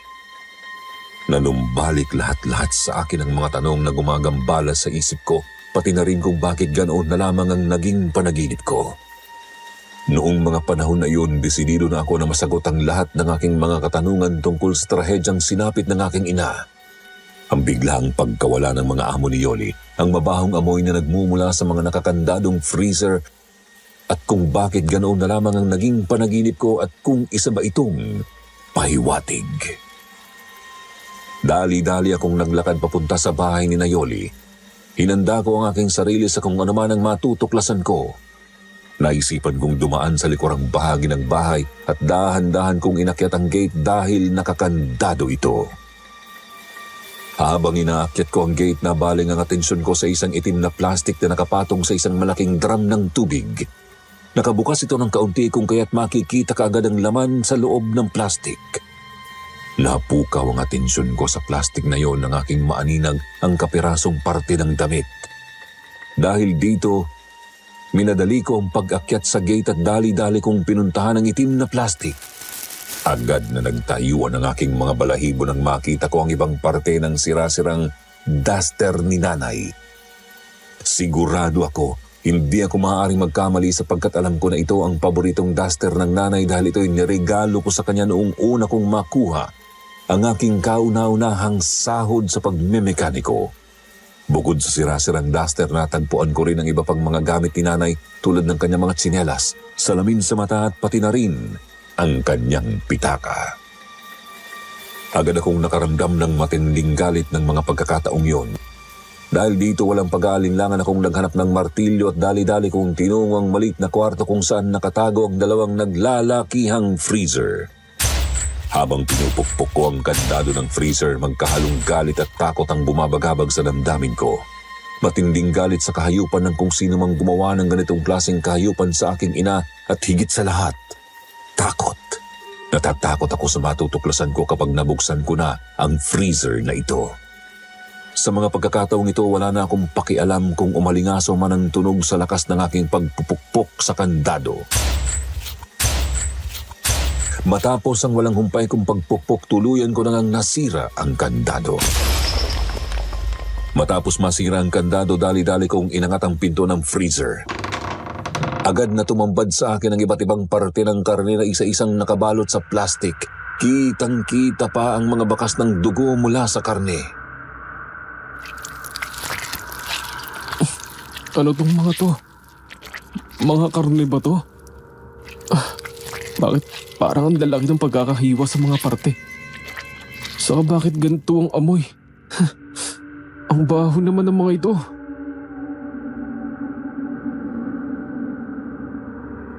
Nanumbalik lahat-lahat sa akin ang mga tanong na gumagambala sa isip ko, pati na rin kung bakit ganoon na lamang ang naging panaginip ko. Noong mga panahon na iyon, desidido na ako na masagot ang lahat ng aking mga katanungan tungkol sa trahedyang sinapit ng aking ina. Ang biglaang pagkawala ng mga amo ni Yoli, ang mabahong amoy na nagmumula sa mga nakakandadong freezer, at kung bakit ganoon na lamang ang naging panaginip ko at kung isa ba itong pahiwatig. Dali-dali akong naglakad papunta sa bahay ni Yoli. Hinanda ko ang aking sarili sa kung ano man ang matutuklasan ko. Naisipan kong dumaan sa likurang bahagi ng bahay at dahan-dahan kong inakyat ang gate dahil nakakandado ito. Habang inaakyat ko ang gate, nabaling ang atensyon ko sa isang itim na plastik na nakapatong sa isang malaking drum ng tubig. Nakabukas ito ng kaunti kung kaya't makikita kaagad ang laman sa loob ng plastik. Napukaw ang atensyon ko sa plastik na yon ng aking maaninag ang kapirasong parte ng damit. Dahil dito, minadali ko ang pag-akyat sa gate at dali-dali kong pinuntahan ang itim na plastik. Agad na nagtayuan ang aking mga balahibo nang makita ko ang ibang parte ng sira-sirang duster ni nanay. Sigurado ako, hindi ako maaaring magkamali sapagkat alam ko na ito ang paboritong duster ng nanay dahil ito'y niregalo ko sa kanya noong una kong makuha ang aking kauna-unahang sahod sa pagmemekaniko. Bukod sa sira-sirang duster, natagpuan ko rin ang iba pang mga gamit ni nanay tulad ng kanyang mga tsinelas, salamin sa mata at pati na rin ang kanyang pitaka. Agad akong nakaramdam ng matinding galit ng mga pagkakataong yon. Dahil dito walang pag-aalinlangan akong naghanap ng martilyo at dali-dali kong tinungo ang maliit na kwarto kung saan nakatago ang dalawang naglalakihang freezer. Habang pinupukpok ko ang kandado ng freezer, magkahalong galit at takot ang bumabagabag sa damdamin ko. Matinding galit sa kahayupan ng kung sino mang gumawa ng ganitong klaseng kahayupan sa aking ina at higit sa lahat, takot. Natatakot ako sa matutuklasan ko kapag nabuksan ko na ang freezer na ito. Sa mga pagkakataong ito, wala na akong pakialam kung umalingaso man ang tunog sa lakas ng aking pagpupukpok sa kandado. Matapos ang walang humpay kong pagpukpok, tuluyan ko nang nasira ang kandado. Matapos masira ang kandado, dali-dali kong inangat ang pinto ng freezer. Agad na tumambad sa akin ang iba't ibang parte ng karne na isa-isang nakabalot sa plastik. Kitang-kita pa ang mga bakas ng dugo mula sa karne. Ano tong mga to? Mga karne ba to? Bakit parang ang lalaki ng pagkakahiwa sa mga parte? Saka bakit ganito ang amoy? Ang baho naman ng mga ito.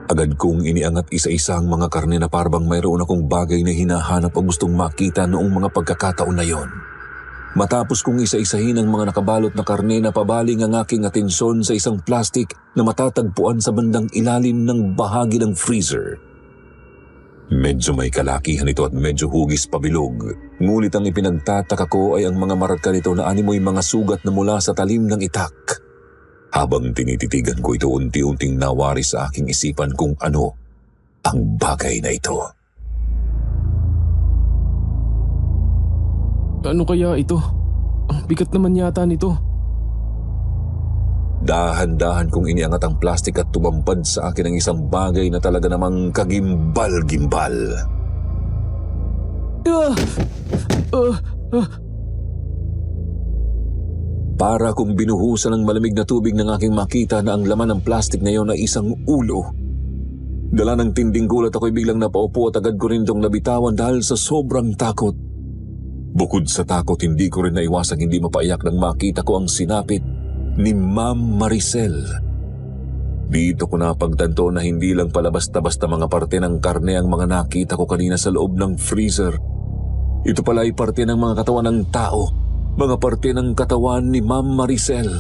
Agad kong iniangat isa-isa ang mga karne na parang mayroon akong bagay na hinahanap o gustong makita noong mga pagkakataon na yon. Matapos kong isa-isahin ang mga nakabalot na karne, napabaling ang aking atensyon sa isang plastik na matatagpuan sa bandang ilalim ng bahagi ng freezer. Medyo may kalakihan ito at medyo hugis pabilog. Ngunit ang ipinagtataka ko ay ang mga marka nito na animoy mga sugat na mula sa talim ng itak. Habang tinititigan ko ito, unti-unting nawari sa aking isipan kung ano ang bagay na ito. Ano kaya ito? Ang bigat naman yata nito. Dahan-dahan kong iniangat ang plastik at tumampad sa akin ang isang bagay na talaga namang kagimbal-gimbal. Para kong binuhusan ng malamig na tubig nang aking makita na ang laman ng plastik na iyon ay isang ulo. Dala ng tinding gulat ako'y biglang napaupo at agad ko rin itong nabitawan dahil sa sobrang takot. Bukod sa takot, hindi ko rin naiwasang hindi mapaiyak nang makita ko ang sinapit ni Ma'am Maricel. Dito ko napagtanto na hindi lang pala basta-basta mga parte ng karne ang mga nakita ko kanina sa loob ng freezer. Ito pala ay parte ng mga katawan ng tao, mga parte ng katawan ni Ma'am Maricel.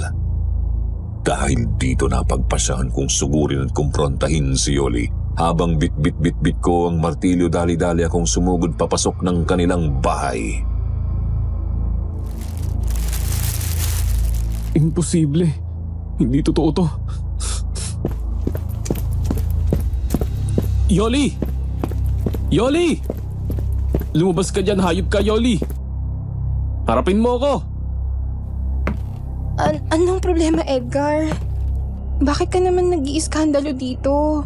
Dahil dito napagpasyahan kong sugurin at kumprontahin si Yoli. Habang bit-bit-bit-bit ko ang martilyo, dali-dali akong sumugod papasok ng kanilang bahay. Imposible. Hindi totoo to. Yoli! Yoli! Lumabas ka dyan, hayop ka, Yoli! Harapin mo ako! Anong problema, Edgar? Bakit ka naman nag-iiskandalo dito?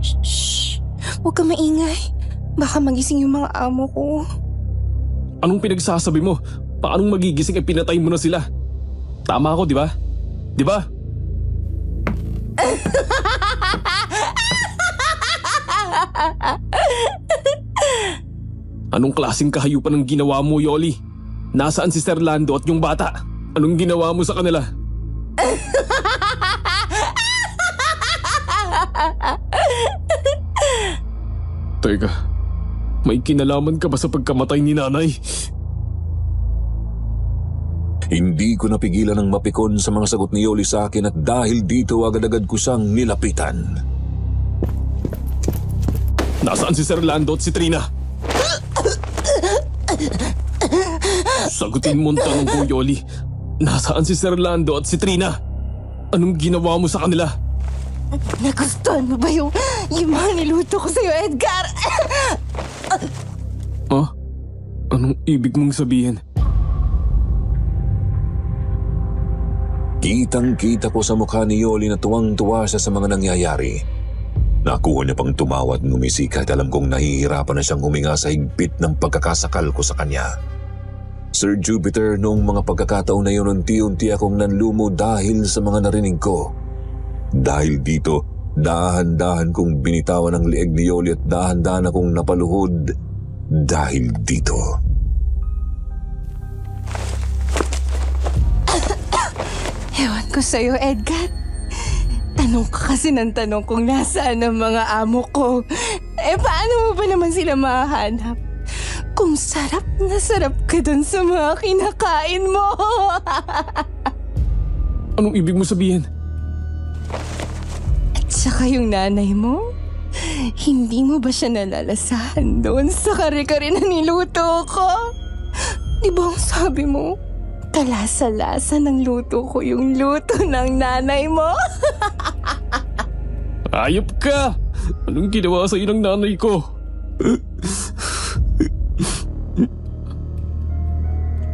Shh! Huwag ka maingay. Baka magising yung mga amo ko. Anong pinagsasabi mo? Paanong magigising ay pinatay mo na sila? Tama ako, di ba? Di ba? Anong klaseng kahayupan ang ginawa mo, Yoli? Nasaan si Sir Lando at yung bata? Anong ginawa mo sa kanila? Teka, may kinalaman ka ba sa pagkamatay ni nanay? Hindi ko napigilan ang mapikon sa mga sagot ni Yoli sa akin at dahil dito agad-agad ko siyang nilapitan. Nasaan si Sir Lando at si Trina? Sagutin mo ang tanong ko, Yoli. Nasaan si Sir Lando at si Trina? Anong ginawa mo sa kanila? Nagustuhan mo ba yung mga niluto ko sa'yo, Edgar? Anong ibig mong sabihin? Kitang-kita ko sa mukha ni Yoli na tuwang-tuwa siya sa mga nangyayari. Nakuha niya pang tumawa at ngumisi kahit alam kong nahihirapan na siyang huminga sa higpit ng pagkakasakal ko sa kanya. Sir Jupiter, noong mga pagkakataon na yun, unti-unti akong nanlumo dahil sa mga narinig ko. Dahil dito, dahan-dahan kong binitawan ang leeg ni Yoli at dahan-dahan akong napaluhod dahil dito. Ewan ko sa'yo, Edgar. Tanong ka kasi ng tanong kung nasaan ang mga amo ko. Paano mo ba naman sila mahanap? Kung sarap na sarap ka dun sa mga kinakain mo. Anong ibig mo sabihin? At saka yung nanay mo, hindi mo ba siya nalalasahan doon sa kare-kare na niluto ko? Di ba ang sabi mo, kalasa-lasa ng luto ko yung luto ng nanay mo? Ayop ka! Anong ginawa sa'yo ng nanay ko?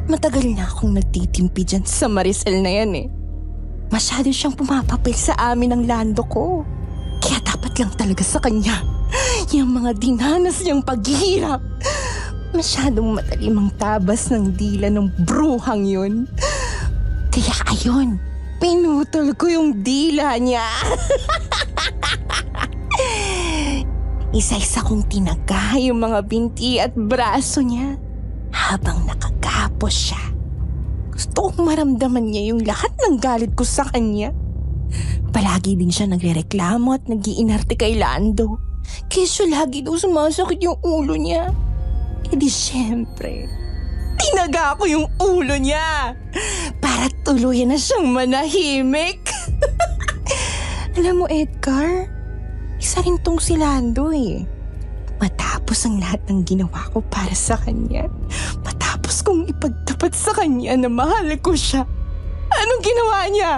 Matagal na akong nagtitimpi dyan sa Maricel na yan eh. Masyado siyang pumapapil sa amin ng Lando ko. Kaya dapat lang talaga sa kanya yung mga dinanas niyang paghihirap. Masyadong matalimang tabas ng dila ng bruhang yun. Kaya ayun, pinutol ko yung dila niya. Isa-isa kong tinaga yung mga binti at braso niya habang nakagapos siya. Gusto kong maramdaman niya yung lahat ng galit ko sa kanya. Palagi din siya nagrereklamo at nag-iinarte kay Lando. Kesyo lagi daw sumasakit yung ulo niya. E di syempre, tinaga ko yung ulo niya para tuluyan na siyang manahimik. Alam mo, Edgar, isa rin tong si Lando eh. Matapos ang lahat ng ginawa ko para sa kanya, matapos kong ipagtapat sa kanya na mahal ko siya, anong ginawa niya?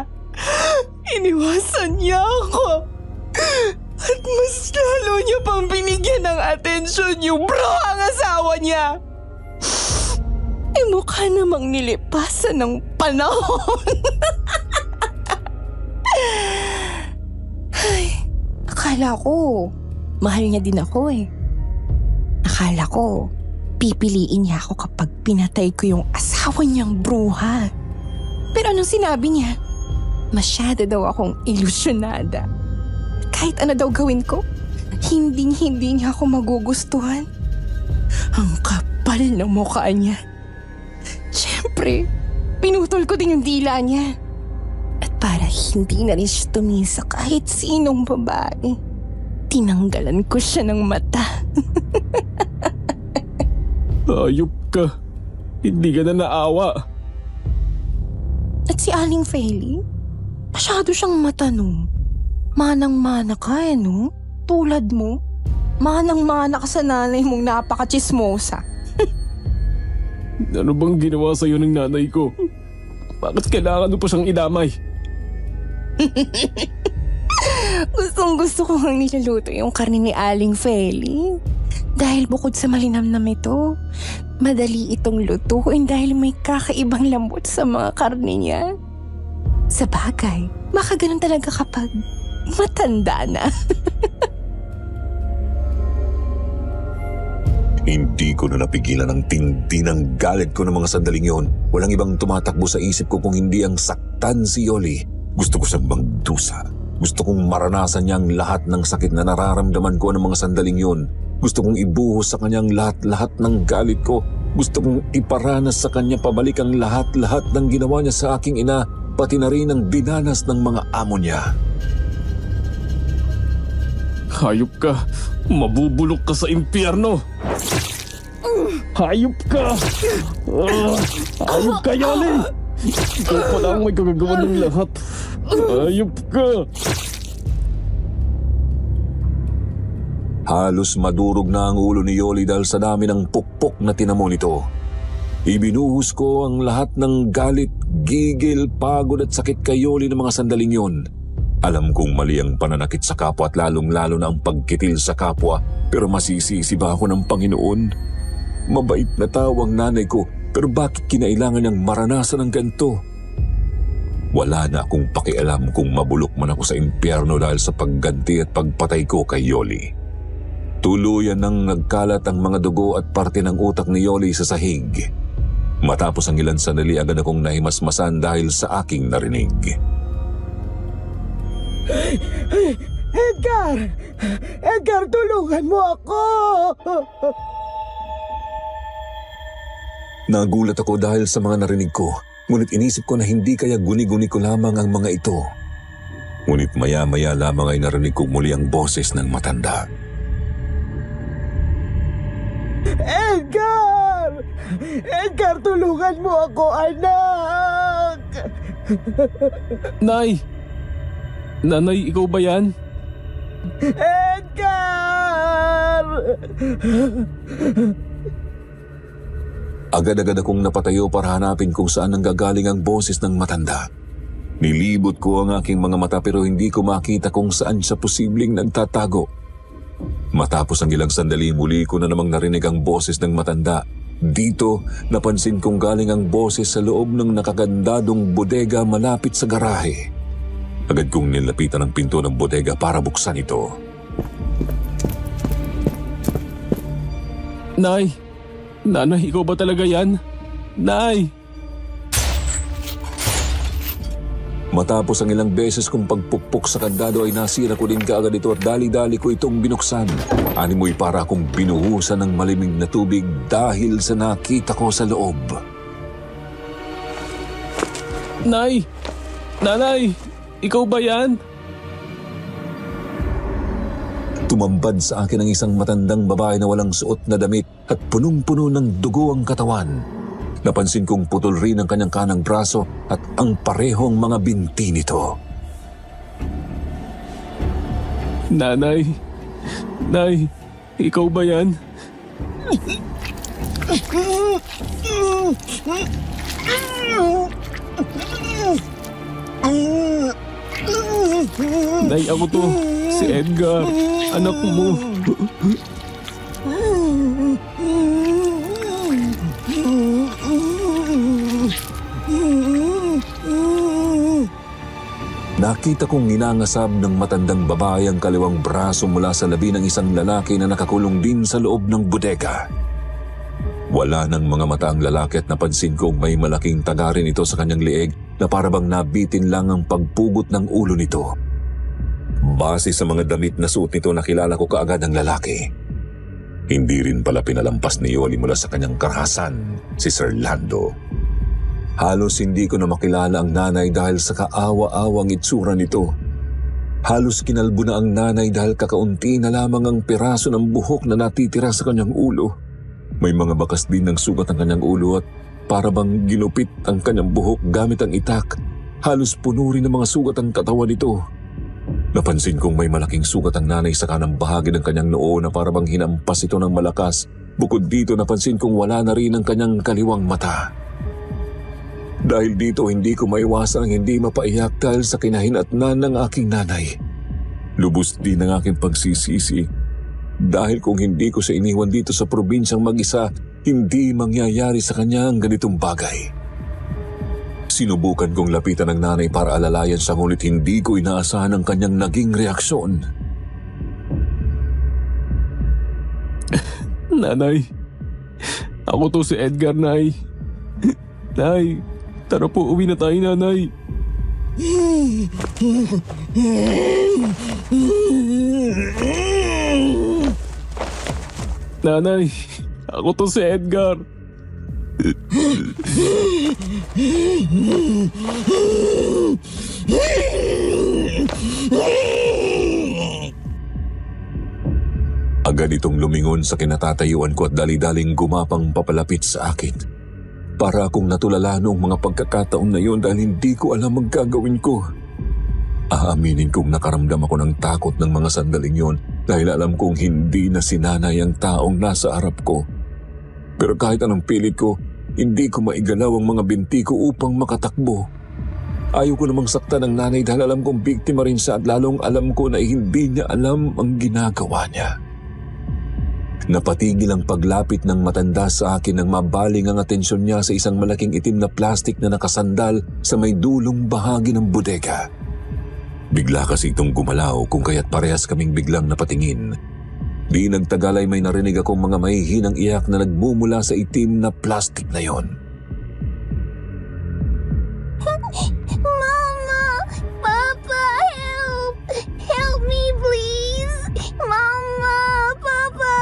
Iniwasan niya ako. At mas lalo niya pang binigyan ng atensyon yung bro ang asawa niya. Mukha namang nilipasan ng panahon. Ay, akala ko, mahal niya din ako eh. Akala ko, pipiliin niya ako kapag pinatay ko yung asawa niyang bruha. Pero anong sinabi niya? Masyado daw akong ilusyonada. Kahit ano daw gawin ko, hindi niya ako magugustuhan. Ang kapal ng mukha niya. Siyempre, pinutol ko din yung dila niya. At para hindi na rin siya tumisa kahit sinong babae, tinanggalan ko siya ng mata. Ayop ka. Hindi ka na naawa. At si Aling Feli, masyado siyang matanong. Manang-mana ka eh, no? Tulad mo. Manang-mana ka sa nanay mong napaka-chismosa. Ano bang ginawa sa'yo ng nanay ko? Bakit kailangan mo pa siyang idamay? Gustong-gusto ko ang niluluto yung karne ni Aling Feli. Dahil bukod sa malinamnam ito, madali itong lutuin dahil may kakaibang lambot sa mga karne niya. Sa bagay, baka ganun talaga kapag matanda na. Hindi ko na napigilan ang tindi ng galit ko ng mga sandaling yon. Walang ibang tumatakbo sa isip ko kung hindi ang saktan si Yoli. Gusto ko siyang magdusa. Gusto kong maranasan niya ang lahat ng sakit na nararamdaman ko ng mga sandaling yon. Gusto kong ibuhos sa kanyang lahat-lahat ng galit ko. Gusto kong iparanas sa kanya pabalik ang lahat-lahat ng ginawa niya sa aking ina, pati na rin ang dinanas ng mga amo niya. Hayop ka. Mabubulok ka sa impyerno. Hayop ka. Hayop ka, Yoli. Ikaw pa lang may kagagawa ng lahat. Hayop ka. Halos madurog na ang ulo ni Yoli dahil sa dami ng pukpok na tinamo nito. Ibinuhos ko ang lahat ng galit, gigil, pagod at sakit kay Yoli ng mga sandaling yon. Alam kong mali ang pananakit sa kapwa at lalong-lalo na ang pagkitil sa kapwa, pero masisisi ba ako ng Panginoon? Mabait na tao ang nanay ko, pero bakit kinailangan niyang maranasan ng ganito? Wala na akong pakialam kung mabulok man ako sa impyerno dahil sa pagganti at pagpatay ko kay Yoli. Tuluyan nang nagkalat ang mga dugo at parte ng utak ni Yoli sa sahig. Matapos ang ilan sandali agad akong nahimasmasan dahil sa aking narinig. Edgar! Edgar, tulungan mo ako! Nagulat ako dahil sa mga narinig ko, ngunit inisip ko na hindi kaya guni-guni ko lamang ang mga ito. Ngunit maya-maya lamang ay narinig ko muli ang boses ng matanda. Edgar! Edgar, tulungan mo ako, anak! Nay! Nanay, ikaw ba yan? Edgar! Agad-agad akong napatayo para hanapin kung saan nanggagaling ang boses ng matanda. Nilibot ko ang aking mga mata pero hindi ko makita kung saan siya posibleng nagtatago. Matapos ang ilang sandali, muli ko na namang narinig ang boses ng matanda. Dito, napansin kong galing ang boses sa loob ng nakagandadong bodega malapit sa garahe. Agad kong nilapitan ang pinto ng bodega para buksan ito. Nay! Nanay, ikaw ba talaga yan? Nay! Matapos ang ilang beses kong pagpukpok sa kandado ay nasira ko din kaagad ito at dali-dali ko itong binuksan. Animoy para akong binuhusan ng malimig na tubig dahil sa nakita ko sa loob. Nay! Nanay! Ikaw ba yan? Tumambad sa akin ang isang matandang babae na walang suot na damit at punong-puno ng dugo ang katawan. Napansin kong putol rin ang kanyang kanang braso at ang parehong mga binti nito. Nanay! Nay! Ikaw ba yan? Nay, ako to. Si Edgar. Anak mo. Nakita kong ninangasab ng matandang babae ang kaliwang braso mula sa labi ng isang lalaki na nakakulong din sa loob ng bodega. Wala ng mga mata ang lalaki at napansin kong may malaking tagarin ito sa kanyang lieg na parabang nabitin lang ang pagpugot ng ulo nito. Base sa mga damit na suot nito, nakilala ko kaagad ang lalaki. Hindi rin pala pinalampas ni Yoli mula sa kanyang karahasan, si Sir Lando. Halos hindi ko na makilala ang nanay dahil sa kaawa-awang itsura nito. Halos kinalbo na ang nanay dahil kakaunti na lamang ang piraso ng buhok na natitira sa kanyang ulo. May mga bakas din ng sugat ang kanyang ulo at para bang ginupit ang kanyang buhok gamit ang itak. Halos puno rin ng mga sugat ang katawan nito. Napansin kong may malaking sugat ang nanay sa kanang bahagi ng kanyang noo na para bang hinampas ito ng malakas. Bukod dito, napansin kong wala na rin ang kanyang kaliwang mata. Dahil dito, hindi ko maiwasan ang hindi mapaiyak dahil sa kinahinatnan ng aking nanay. Lubos din ang aking pagsisisi. Dahil kung hindi ko siya iniwan dito sa probinsyang mag-isa, hindi mangyayari sa kanya ang ganitong bagay. Sinubukan kong lapitan ng nanay para alalayan siya, ngunit hindi ko inaasahan ang kanyang naging reaksyon. Nanay, ako to si Edgar, Nay. Nay, tara po, uwi na tayo, Nanay. Nanay, ako to si Edgar. Agad itong lumingon sa kinatatayuan ko at dali-daling gumapang papalapit sa akin. Para akong natulala noong mga pagkakataon na yun dahil hindi ko alam ang gagawin ko. Aaminin kong nakaramdam ako ng takot ng mga sandaling yon dahil alam kong hindi na si nanay ang taong nasa harap ko. Pero kahit anong pilit ko, hindi ko maigalaw ang mga binti ko upang makatakbo. Ayaw ko namang saktan ng nanay dahil alam kong biktima rin siya at lalong alam ko na hindi niya alam ang ginagawa niya. Napatigil ang paglapit ng matanda sa akin nang mabaling ang atensyon niya sa isang malaking itim na plastik na nakasandal sa may dulong bahagi ng bodega. Bigla kasi itong gumalaw kung kaya't parehas kaming biglang napatingin. Di nagtagal ay may narinig akong mga mahihinang iyak na nagmumula sa itim na plastik na yon. Mama! Papa, help! Help me, please! Mama! Papa!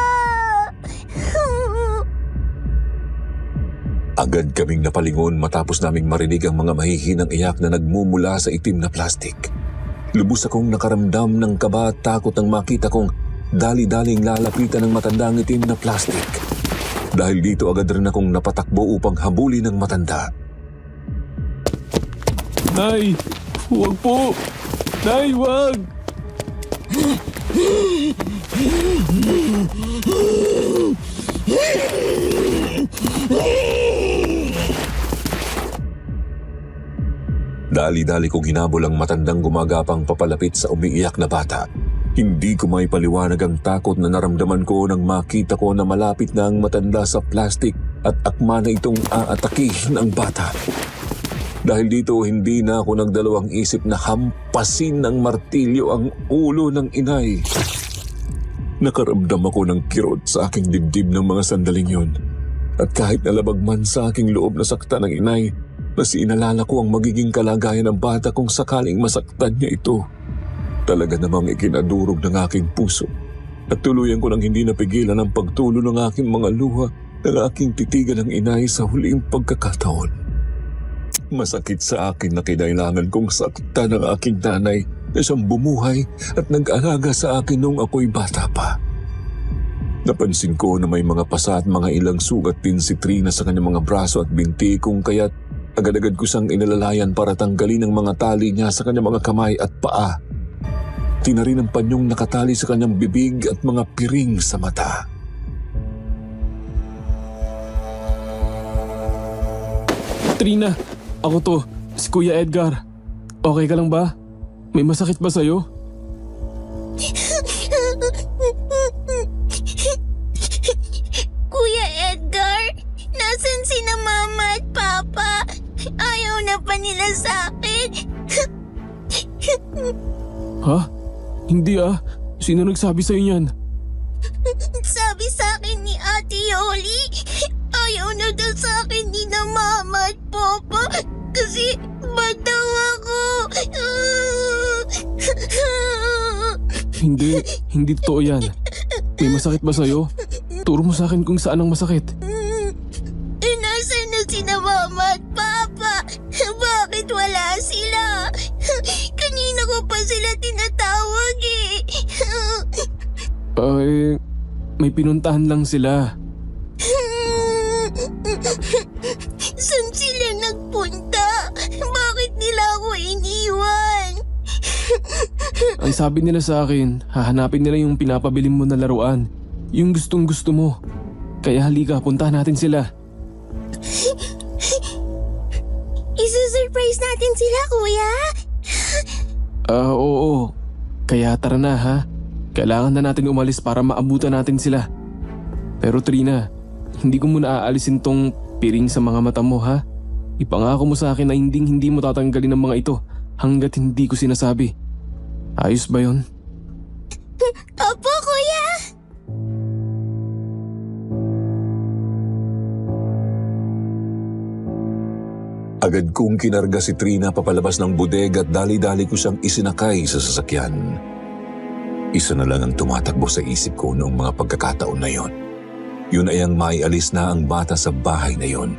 Agad kaming napalingon matapos naming marinig ang mga mahihinang iyak na nagmumula sa itim na plastik. Lubos akong nakaramdam ng kaba at takot nang makita kong dali-daling lalapitan ng matandang itim na plastik. Dahil dito agad rin akong napatakbo upang habulin ng matanda. Nay, huwag po. Nay, huwag. Dali-dali kong hinabol ang matandang gumagapang papalapit sa umiiyak na bata. Hindi ko may paliwanag ang takot na naramdaman ko nang makita ko na malapit na ang matanda sa plastik at akma na itong aatakihin ang bata. Dahil dito, hindi na ako nagdalawang isip na hampasin ng martilyo ang ulo ng inay. Nakaramdam ako ng kirot sa aking dibdib ng mga sandaling yun. At kahit nalabag man sa aking loob na saktan ng inay, mas inalala ko ang magiging kalagayan ng bata kung sakaling masaktan niya ito. Talaga namang ikinadurog ng aking puso. At tuluyan ko nang hindi napigilan ang pagtulo ng aking mga luha ng aking titigan ng inay sa huling pagkakataon. Masakit sa akin na kinailangan kong saktan ng aking nanay na siyang bumuhay at nag-alaga sa akin noong ako'y bata pa. Napansin ko na may mga pasa at mga ilang sugat din si Trina sa kanyang mga braso at binti kung kaya't agad-agad ko siyang inalalayan para tanggalin ang mga tali niya sa kanyang mga kamay at paa. Tinarin ang panyong nakatali sa kanyang bibig at mga piring sa mata. Trina, ako to, si Kuya Edgar. Okay ka lang ba? May masakit ba sa'yo? Kuya Edgar, nasan sina Mama at Papa? Ayaw na pa nila sa akin. Ha? Hindi ah. Sino nagsabi sa'yo niyan? Sabi sa akin ni Ate Yoli, ayaw na daw sa akin ni na Mama at Papa kasi bad daw ako. Hindi totoo yan. May masakit ba sa'yo? Turo mo sa akin kung saan ang masakit. Nasaan na sina Mama at Papa? Bakit wala sila? Kanina ko pa sila tinatawag eh. Ay, may pinuntahan lang sila. Saan sila nagpunta? Bakit nila ako iniwan? Ang sabi nila sa akin, hahanapin nila yung pinapabilin mo na laruan. Yung gustong gusto mo. Kaya halika, puntahan natin sila. Isusurprise natin sila, kuya? Oo. Kaya tara na ha. Kailangan na natin umalis para maabutan natin sila. Pero Trina, hindi ko muna aalisin tong piring sa mga mata mo ha. Ipangako mo sa akin na hindi mo tatanggalin ang mga ito hanggat hindi ko sinasabi. Ayos ba yon? Opo, kuya! Agad kong kinarga si Trina papalabas ng bodega at dali-dali ko siyang isinakay sa sasakyan. Isa na lang ang tumatakbo sa isip ko noong mga pagkakataon na yon. Yun ay ang maialis na ang bata sa bahay na yon.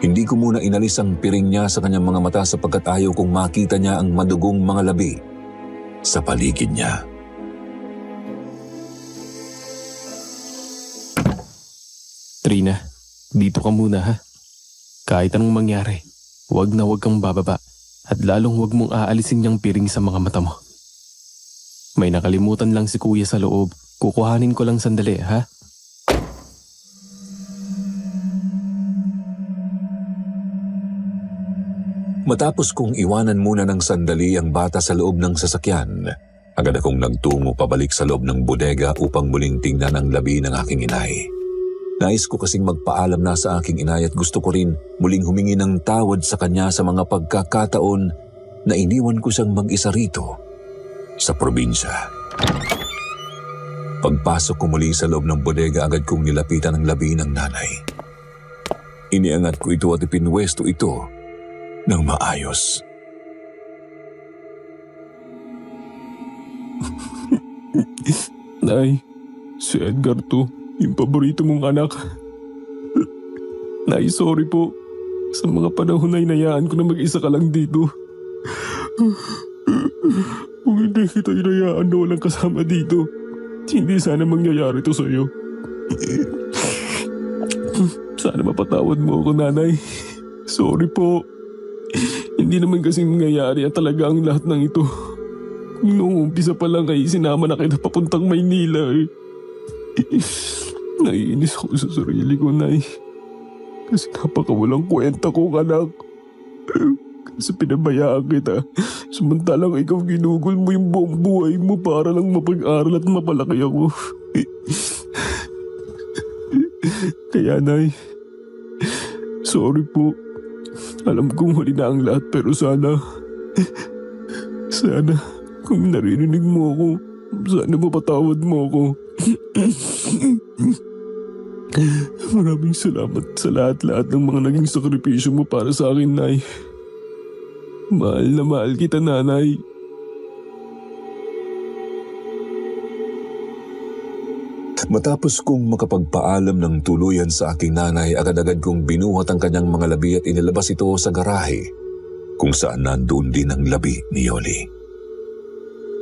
Hindi ko muna inalis ang piring niya sa kanyang mga mata sapagkat ayaw kong makita niya ang madugong mga labi sa paligid niya. Trina, dito ka muna ha. Kahit anong mangyari, huwag na huwag kang bababa at lalong huwag mong aalisin niyang piring sa mga mata mo. May nakalimutan lang si kuya sa loob. Kukuhanin ko lang sandali ha. Matapos kong iwanan muna ng sandali ang bata sa loob ng sasakyan, agad akong nagtungo pabalik sa loob ng bodega upang muling tingnan ang labi ng aking inay. Nais ko kasing magpaalam na sa aking inay at gusto ko rin muling humingi ng tawad sa kanya sa mga pagkakataon na iniwan ko siyang mag-isa rito sa probinsya. Pagpasok ko muli sa loob ng bodega, agad kong nilapitan ang labi ng nanay. Iniangat ko ito at ipinwesto ito ng maayos. Nay, si Edgar to. Yung paborito mong anak. Nay, sorry po. Sa mga panahon na inayaan ko na mag-isa ka lang dito. Kung hindi kita inayaan na walang kasama dito, hindi sana mangyayari to sa'yo. Sana mapatawad mo ako, nanay. Sorry po. Hindi naman kasing mangyayari at talaga ang lahat ng ito. Noong umpisa pa lang ay sinama na kita papuntang Maynila eh. Naiinis ako sa sarili ko, Nay. Kasi napakawalang kwenta ko, anak. Kasi pinabayaan kita. Samantalang ikaw ginugol mo yung buong buhay mo para lang mapag-aral at mapalaki ako. Kaya, Nay, sorry po. Alam kong huli na ang lahat pero sana kung narinig mo ako, sana mapatawad mo ako. Maraming salamat sa lahat-lahat ng mga naging sakripisyo mo para sa akin, Nay. Mahal na mahal kita, Nanay. Matapos kong makapagpaalam ng tuluyan sa aking nanay, agad-agad kong binuhat ang kanyang mga labi at inilabas ito sa garahe kung saan nandoon din ang labi ni Yoli.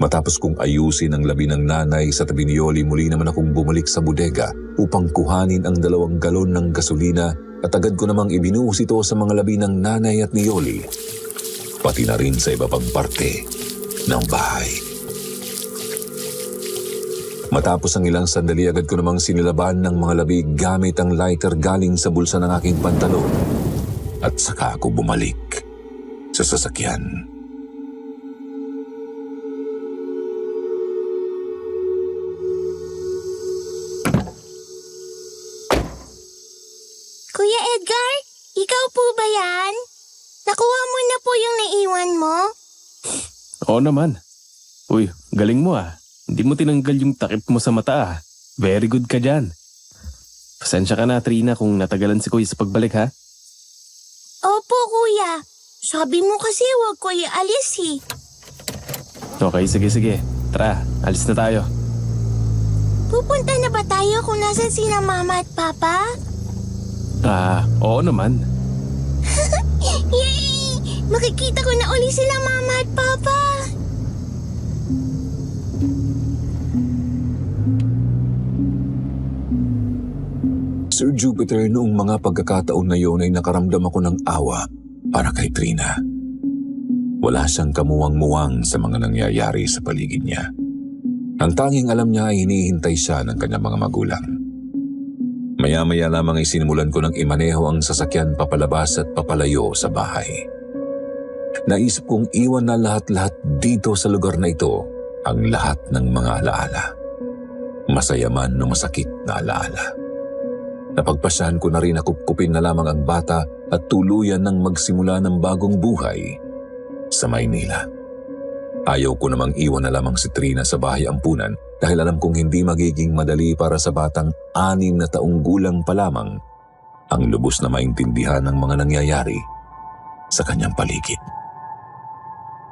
Matapos kong ayusin ang labi ng nanay sa tabi ni Yoli, muli naman akong bumalik sa bodega upang kuhanin ang 2 galon ng gasolina at agad ko namang ibinuhos ito sa mga labi ng nanay at ni Yoli, pati na rin sa iba pang parte ng bahay. Matapos ang ilang sandali, agad ko namang sinilaban ng mga labi gamit ang lighter galing sa bulsa ng aking pantalon at saka ako bumalik sa sasakyan. Nakuha mo na po yung naiwan mo? Oo naman. Uy, galing mo ah. Hindi mo tinanggal yung takip mo sa mata ah. Very good ka dyan. Pasensya ka na, Trina, kung natagalan si Kuya sa pagbalik ha. Opo, kuya. Sabi mo kasi huwag ko ialis eh. Okay, sige. Tara, alis na tayo. Pupunta na ba tayo kung nasan sina mama at papa? Oo naman. Yay! Makikita ko na uli sila mama at papa. Sir Jupiter, noong mga pagkakataon na yun ay nakaramdam ako ng awa para kay Trina. Wala siyang kamuwang-muwang sa mga nangyayari sa paligid niya. Ang tanging alam niya ay hinihintay siya ng kanyang mga magulang. Maya-maya lamang ay sinimulan ko ng imaneho ang sasakyan papalabas at papalayo sa bahay. Naisip kong iwan na lahat-lahat dito sa lugar na ito ang lahat ng mga alaala. Masaya man o masakit na alaala. Napagpasyahan ko na rin na kupkupin na lamang ang bata at tuluyan ng magsimula ng bagong buhay sa Maynila. Ayaw ko namang iwan na lamang si Trina sa bahay ampunan dahil alam kong hindi magiging madali para sa batang 6 na taong gulang pa lamang ang lubos na maintindihan ng mga nangyayari sa kanyang paligid.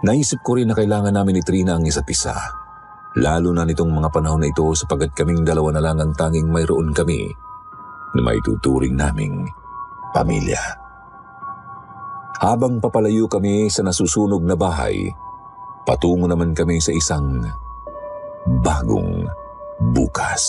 Naisip ko rin na kailangan namin ni Trina ang isa't isa, lalo na nitong mga panahon na ito sapagkat kaming dalawa na lang ang tanging mayroon kami na maituturing naming pamilya. Habang papalayo kami sa nasusunog na bahay, patungo naman kami sa isang bagong bukas.